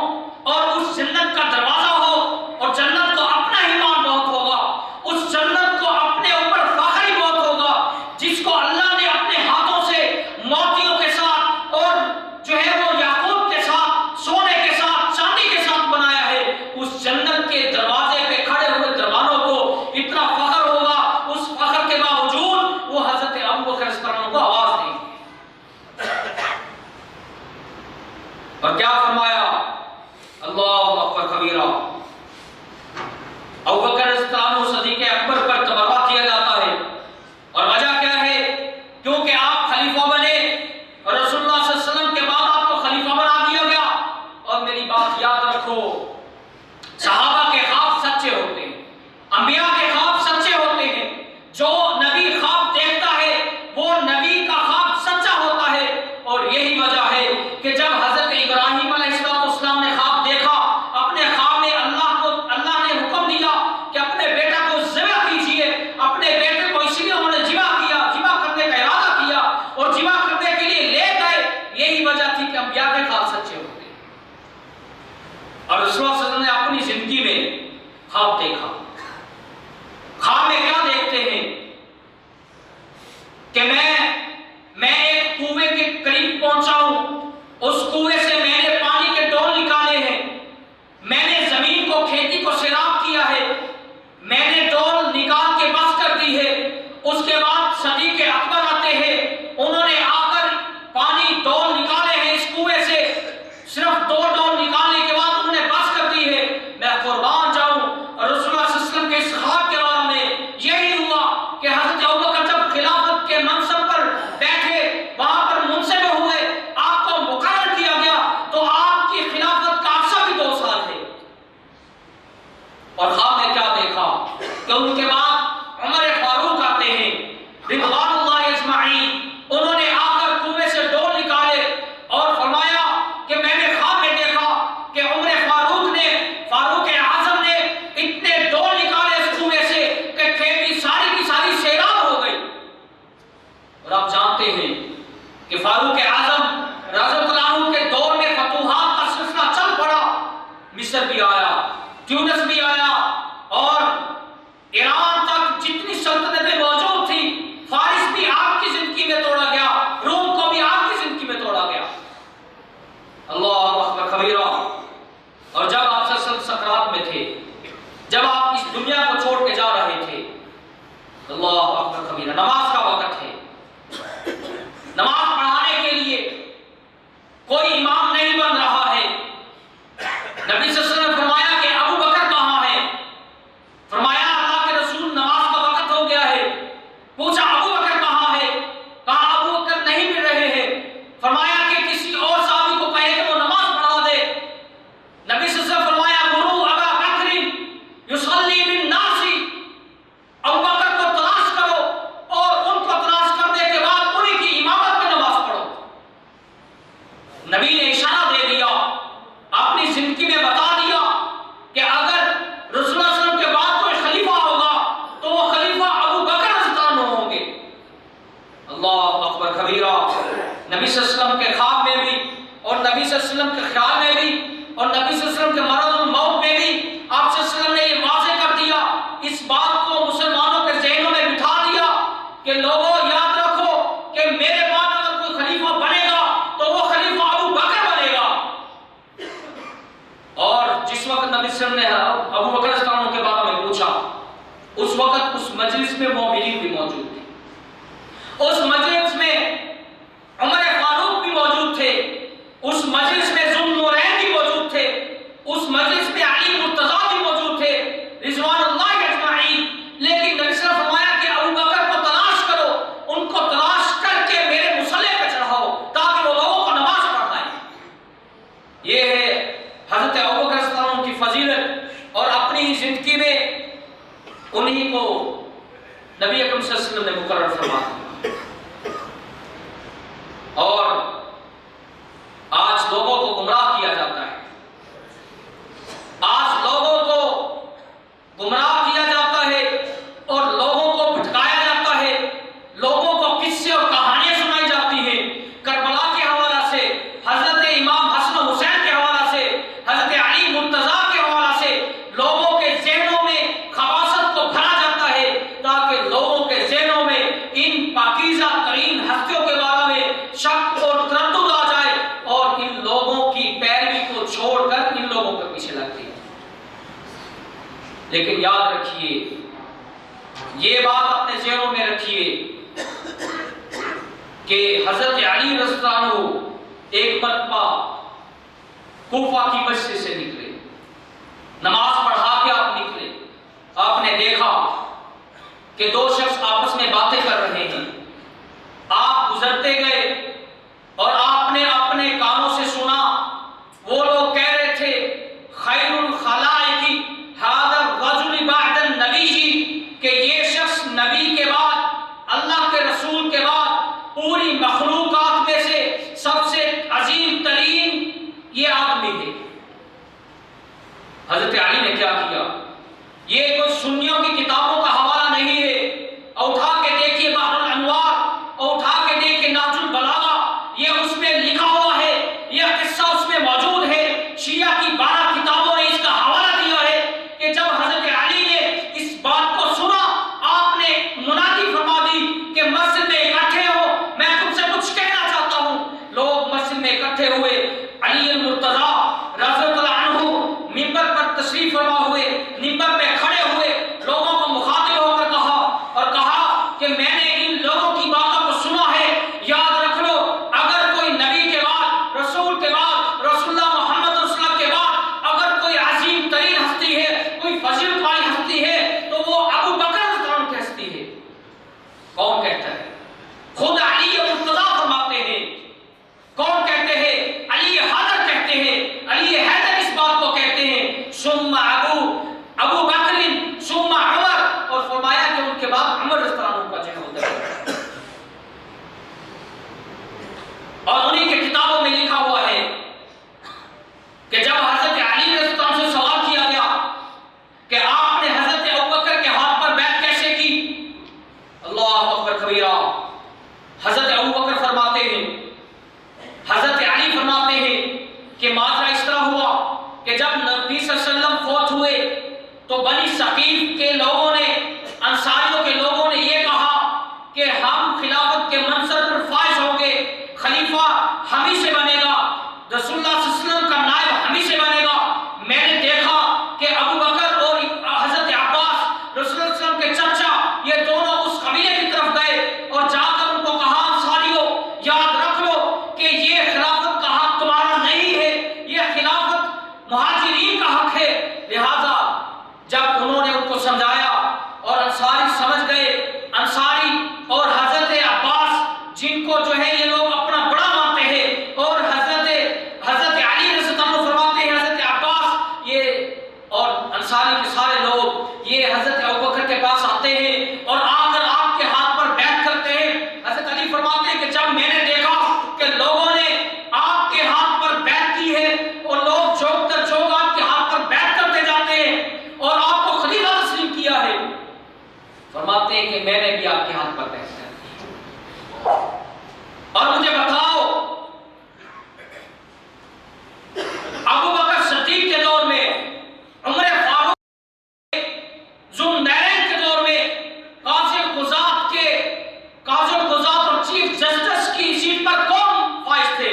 اور اس جنت کا دروازہ ہو اور جنت کو اپنا ایمان بہت ہوگا، اس جنت کو اپنے اوپر فاروق اعظم رضی اللہ عنہ کے دور میں فتوحات کا سلسلہ چل پڑا، مصر بھی آیا، ٹیونس بھی آیا، اور ایران تک جتنی سلطنتیں موجود تھی، فارس بھی آپ کی زندگی میں توڑا گیا، روم کو بھی آپ کی زندگی میں توڑا گیا۔ اللہ اکبر کبیرہ۔ اور جب آپ سکرات میں تھے، جب آپ اس دنیا کو چھوڑ کے جا رہے تھے، اللہ اکبر کبیرہ، نماز کا وقت ہے، نماز پڑھانے کے لیے کوئی امام نہیں بن رہا ہے۔ نبی صلی اللہ علیہ وسلم نے فرمایا کہ ابو بکر کہاں ہے؟ فرمایا اللہ کے رسول نماز کا وقت ہو گیا ہے۔ پوچھا ابو بکر کہاں ہے؟ کہا ابو بکر نہیں مل رہے ہیں۔ فرمایا کہ کسی اور صحابی کو کہے کہ وہ نماز پڑھا دے۔ نبی صلی اللہ علیہ وسلم فرمایا مرو ابا بکر یصلی بالناس، ابو بکر کو تلاش کرو اور ان کو تلاش کرنے کے بعد انہی کی امامت میں نماز پڑھو۔ نبی نے اشارہ دے دیا، اپنی زندگی میں بتا دیا کہ اگر رسول اللہ صلی اللہ علیہ وسلم کے بعد کوئی خلیفہ ہوگا تو وہ خلیفہ ابو بکر رضی اللہ عنہ ہوں گے۔ اللہ اکبر کبیرہ۔ نبی صلی اللہ علیہ وسلم کے خواب میں بھی اور نبی صلی اللہ علیہ وسلم کے خیال میں بھی اور نبی صلی اللہ علیہ وسلم کے مرض الموت میں بھی آپ صلی اللہ علیہ وسلم نے یہ واضح کر دیا، اس بات کو مسلمانوں کے ذہنوں میں بٹھا دیا کہ لوگوں یاد رکھو کہ میرے بعد اگر کوئی خلیفہ بنے گا تو وہ خلیفہ ابو بکر بنے گا۔ اور جس وقت نبی صلی اللہ علیہ وسلم نے ابو بکر رضی اللہ عنہ کے بارے میں پوچھا، اس وقت اس مجلس میں مومنین بھی موجود تھے، اس مجلس میں عمر فاروق بھی موجود تھے، اس مجلس میں ذو النورین بھی موجود تھے، اس مجلس میں علی مرتضیٰ بھی موجود تھے رضوان اللہ اجمعین۔ لیکن نبی صلی اللہ علیہ وسلم نے فرمایا کہ ابو بکر کو تلاش کرو، ان کو تلاش کر کے میرے مصلی پہ چڑھاؤ تاکہ وہ لوگوں کو نماز پڑھائیں۔ یہ ہے حضرت ابوبکر رضی اللہ عنہ کی فضیلت، اور اپنی زندگی میں انہی کو نبی اکرم صلی اللہ علیہ وسلم نے مقرر فرمایا۔ اور آج لوگوں کو گمراہ کیا جاتا ہے، آج لوگوں کو گمراہ کیا جاتا ہے اور لوگوں کو بھٹکایا جاتا ہے، لوگوں کو قصے اور کہانیاں سنائی جاتی ہیں، کربلا کے حوالہ سے، حضرت امام حسن و حسین کے حوالہ سے، حضرت علی مرتضیٰ کے حوالہ سے لوگوں کے ذہنوں میں خباثت کو بھرا جاتا ہے تاکہ لوگوں کے ذہنوں میں ان پاکیزہ ترین ہستیوں کے بارے میں شک اور تردد آ جائے اور ان لوگوں کی پیروی کو چھوڑ کر ان لوگوں کے پیچھے لگتی ہے۔ لیکن یاد رکھیے، یہ بات اپنے ذہنوں میں رکھیے کہ حضرت علی رضی اللہ عنہ ایک مرتبہ کوفہ کی مسجد سے نکلے، نماز پڑھا کے آپ نکلے، آپ نے دیکھا کہ دو شخص آپس میں باتیں کر رہے ہیں، آپ گزرتے گئے اور آپ نے اپنے کانوں سے سنا، وہ لوگ کہہ رہے تھے خیر الخلائق ھذا الرجل بعد النبی، کہ یہ شخص نبی کے بعد، اللہ کے رسول کے بعد پوری مخلوقات میں سے سب سے عظیم ترین یہ آدمی ہے۔ حضرت علی نے کیا کیا؟ یہ کوئی سنیوں کی کتابوں کا حوالہ نہیں ہے، اٹھا کے دیکھیے بحر الانوار، اٹھا کے دیکھیے نہج البلاغہ، یہ اس میں لکھا ہوا ہے، یہ قصہ اس میں موجود ہے، شیعہ کی 12 کتابوں نے اس کا حوالہ دیا ہے کہ جب حضرت علی نے اس بات کو سنا، آپ نے منادی فرما دی کہ مسجد میں اکٹھے ہو، میں تم سے کچھ کہنا چاہتا ہوں۔ لوگ مسجد میں اکٹھے ہوئے، علی المرتضیٰ رضی اللہ عنہ منبر پر تشریف فرما ہوئے، منبر پہ کھڑے ہوئے، لوگوں کو مخاطب ہو کر کہا اور کہا کہ میں نے ان لوگوں کی باتوں کو سنا ہے، یاد رکھ لو اگر کوئی نبی کے بعد، رسول کے بعد، رسول اللہ محمد صلی اللہ علیہ وسلم کے بعد اگر کوئی عظیم ترین ہستی ہے، کوئی فضیلت والی ہستی ہے تو وہ ابو بکر رضی اللہ عنہ کی ہستی ہے۔ کون کہتا ہے؟ خود علی مرتضیٰ فرماتے ہیں۔ کون کہتے ہیں؟ علی حیدر کہتے ہیں، علی حیدر اس بات کو کہتے ہیں، ثم ابو بکر ثم عمر، اور فرمایا کہ ان کے بعد عمر رضی اللہ عنہ کا جن ہوتا ہے۔ اور انہی کے کتابوں میں لکھا ہوا ہے کہ جب حضرت علی رضی اللہ عنہ سے سوال کیا گیا کہ آپ نے حضرت ابوبکر کے ہاتھ پر بیعت کیسے کی، اللہ اکبر کبیرہ، حضرت ابوبکر فرماتے ہیں اور مجھے بتاؤ ابو بکر صدیق کے دور میں، عمر فاروق ذوالنورین کے دور میں قاضی القضات اور چیف جسٹس کی سیٹ پر کون فائز تھے؟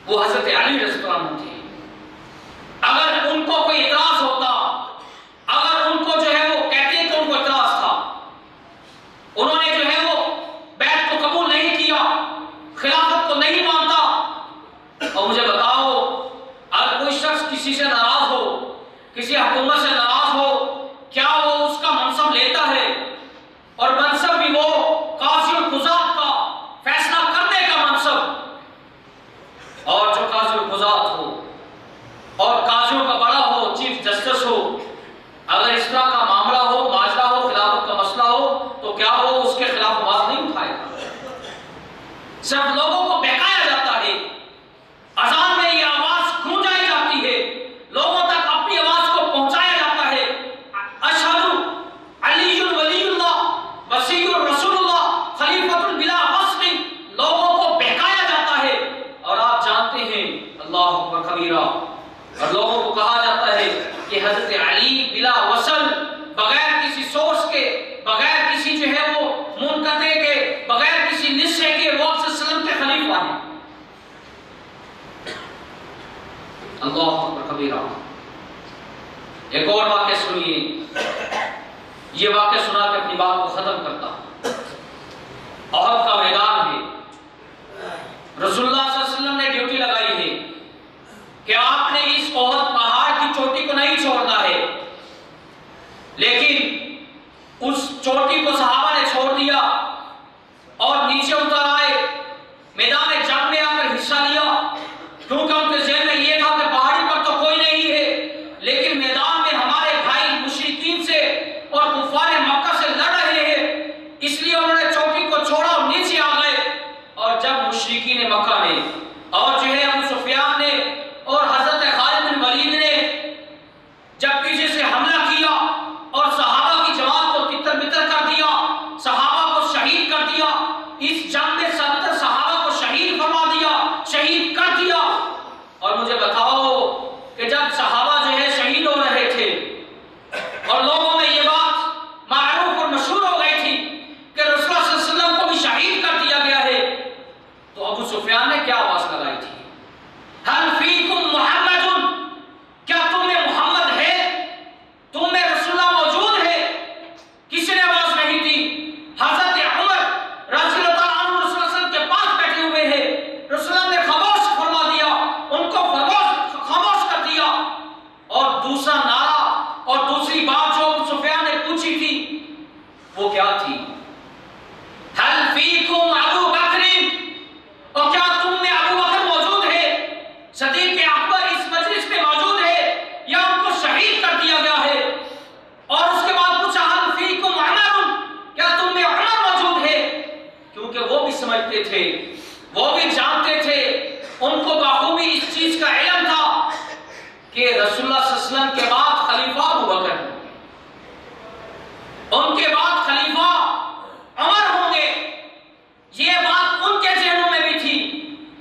وہ حضرت علی رضی اللہ عنہ تھے۔ اگر ان کو کوئی اعتراض ہوتا، اگر ان کو جو ہے وہ کہتے ہیں کہ ان کو اعتراض تھا، انہوں نے جو ہے وہ بیعت کو قبول نہیں کیا، خلافت کو نہیں مانتا، اور مجھے بتاؤ اگر کوئی شخص کسی سے ناراض ہو، کسی حکومت سے ناراض ہو، کیا وہ اس کا منصب لیتا ہے؟ اور منصب بھی وہ قاضی القضات کا فیصلہ کرنے کا منصب، اور جو قاضی القضات ہو اور قاضیوں کا بڑا ہو، چیف جسٹس ہو، اگر اس طرح کا معاملہ ہو، ماجرا ہو، خلافت کا مسئلہ ہو، تو کیا وہ اس کے خلاف آواز نہیں اٹھائے گا؟ صرف لوگوں کو بہکایا جاتا ہے، اذان میں یہ آواز گونجائی جاتی ہے، لوگوں تک اپنی آواز کو پہنچایا جاتا ہے، اشہد علی ولی اللہ وصی رسول اللہ خلیفۃ بلا فصل، لوگوں کو بہکایا جاتا ہے۔ اور آپ جانتے ہیں اللہ اکبر کبیرہ، اور لوگوں کو کہا جاتا ہے کہ حضرت علی بلا وصل، بغیر کسی سورس کے، بغیر کسی جو ہے وہ منقطع کے، بغیر کسی نسخے کے، وہ آپ صلی اللہ علیہ وسلم کے خلیفہ ہیں۔ اللہ اکبر کبیرہ۔ ایک اور واقعہ سنیے، یہ واقعہ سنا کے اپنی بات کو ختم کرتا ہوں۔ احد کا میدان ہے، رسول اللہ صلی اللہ علیہ وسلم نے ڈیوٹی لگائی ہے کہ آپ نے اس احد پہاڑ کی چوٹی کو نہیں چھوڑنا ہے، لیکن اس چوٹی کو صحابہ نے چھوڑ دیا اور نیچے اتر آئے، میدان جنگ میں آ کر حصہ لیا، کیونکہ ان کے ذہن میں یہ تھا کہ پہاڑی پر تو کوئی نہیں ہے، لیکن میدان میں ہمارے بھائی مشرکین سے اور کفار مکہ سے لڑ رہے ہیں، اس لیے انہوں نے چوٹی کو چھوڑا اور نیچے آ گئے۔ اور جب مشرکین مکہ نے اور جو ہے ابو سفیان نے اور حضرت خالد بن ولید نے جب پیچھے سے حملہ کیا اور صحابہ کی جماعت کو تتر بتر کر دیا، صحابہ کو شہید کر دیا، اس جنگ میں 70 صحابہ کو شہید فرما دیا، شہید کر دیا۔ اور مجھے بتاؤ کہ جب صحابہ جو ہے شہید ہو رہے تھے اور لوگوں میں یہ بات معروف اور مشہور ہو گئی تھی کہ رسول اللہ صلی اللہ علیہ وسلم کو بھی شہید کر دیا گیا ہے، تو ابو سفیان نے کیا آواز لگائی تھی؟ حل فیکم محمد، کیا تم میں محمد ہے؟ تم میں رسول اللہ موجود ہے؟ کسی نے آواز نہیں دی۔ حضرت عمر رضی اللہ عنہ رسول اللہ صلی اللہ علیہ وسلم کے پاس بیٹھے ہوئے ہیں، رسول اللہ نے خاموش فرما دیا، ان کو خاموش کر دیا۔ اور دوسرا نعرہ اور دوسری بات جو ابو سفیان نے پوچھی تھی وہ کیا تھی؟ حل فیکم ابو بکر، اور کیا تم میں ابو بکر موجود ہے؟ صدیق اکبر اس مجلس میں موجود ہے یا ان کو شہید کر دیا گیا ہے؟ اور اس کے بعد پوچھا حل فیکم عمر، کیا تم میں عمر موجود ہے؟ کیونکہ وہ بھی سمجھتے تھے، وہ بھی جانتے تھے، ان کو بخوبی اس چیز کا علم تھا کہ رسول اللہ صلی اللہ علیہ وسلم کے بعد خلیفہ ابو بکر ہوں گے، ان کے بعد خلیفہ عمر ہوں گے۔ یہ بات ان کے ذہنوں میں بھی تھی،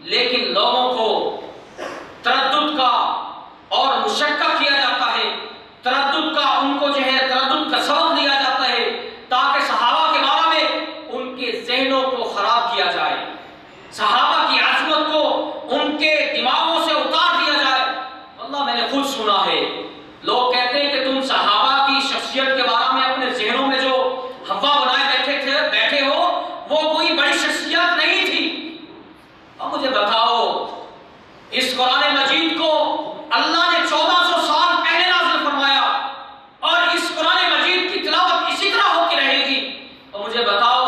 لیکن لوگوں کو تردد کا اور مشقہ کیا جاتا ہے، تردد کا ان کو جو ہے تردد کا سبق دیا جاتا ہے تاکہ صحابہ کے بارے میں ان کے ذہنوں کو خراب کیا جائے، صحابہ کی عظمت کو ان کے دماغوں سے اتار دیا جائے۔ اللہ میں نے خود سنا ہے، لوگ کہتے ہیں کہ تم صحابہ کی شخصیت کے بارے میں اپنے ذہنوں میں جو ہوا بنائے بیٹھے ہو وہ کوئی بڑی شخصیت نہیں تھی۔ اب مجھے بتاؤ، اس قرآن مجید کو اللہ نے 1400 سال پہلے نازل فرمایا اور اس قرآن مجید کی تلاوت اسی طرح ہو کے رہے گی، اور مجھے بتاؤ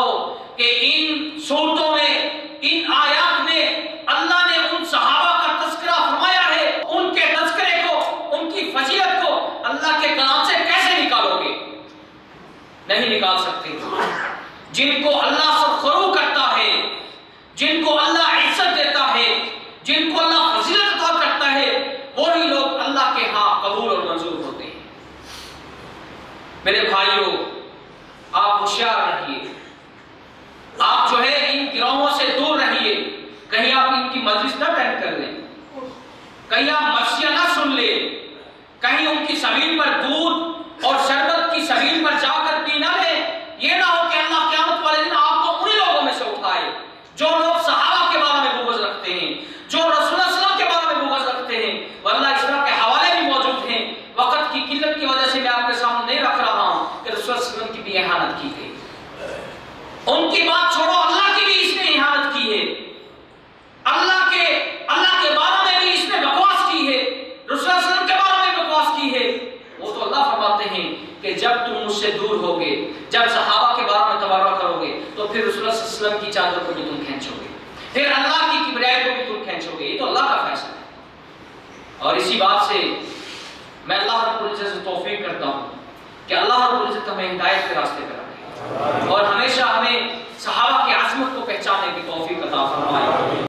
کہ ان صورتوں میں، ان آیات میں اللہ نے ان صحابہ کا تذکرہ فرمایا ہے، ان کے تذکرے کو، ان کی فضیلت کو اللہ کے کلام سے کیسے نکالو گے؟ نہیں نکال سکتے۔ جن کو اللہ سے خرو کرتا ہے، جن کو اللہ عزت دیتا ہے، جن کو اللہ فضیلت عطا کرتا ہے، وہی لوگ اللہ کے ہاں قبول اور منظور ہوتے ہیں۔ میرے بھائیوں، آپ ہوشیار رہیے، آپ جو ہے مجلس نہ اٹینڈ کر لیں، کہیں آپ مرثیہ نہ سن لیں، کہیں ان کی سبیل پر دودھ اور شربت کی سبیل پر جا کر پی نہ لیں۔ یہ نہ ہو کہ اللہ قیامت والے دن آپ کو انہی لوگوں میں سے اٹھائے جو لوگ صحابہ کے بارے میں بغض رکھتے ہیں، جو رسول اللہ صلی اللہ علیہ وسلم کے بارے میں بغض رکھتے ہیں۔ واللہ اس طرح کے حوالے بھی موجود ہیں، وقت کی قلت کی وجہ سے میں آپ کے سامنے نہیں رکھ رہا ہوں کہ رسول اللہ صلی اللہ علیہ وسلم کی بھی اہانت کی گئی، ان کی بات چھوڑو، اللہ کی بھی اس نے اہانت کی ہے، اللہ کے بارے میں بھی اس نے بکواس کی ہے، رسول اللہ صلی اللہ علیہ وسلم کے بارے میں بکواس کی ہے۔ وہ تو اللہ فرماتے ہیں کہ جب تم مجھ سے دور ہوگے، جب صحابہ کے بارے میں تبرہ کرو گے تو پھر رسول اللہ صلی اللہ علیہ وسلم کی چادر کو بھی تم کھینچو گے، پھر اللہ کی کبریائی کو بھی تم کھینچو گے۔ یہ تو اللہ کا فیصلہ ہے۔ اور اسی بات سے میں اللہ رب العزت سے توفیق کرتا ہوں کہ اللہ رب العزت ہمیں ہدایت کے راستے پر رکھے اور ہمیشہ ہمیں صحابہ کی عظمت کو پہچاننے کی توفیق عطا فرمائے۔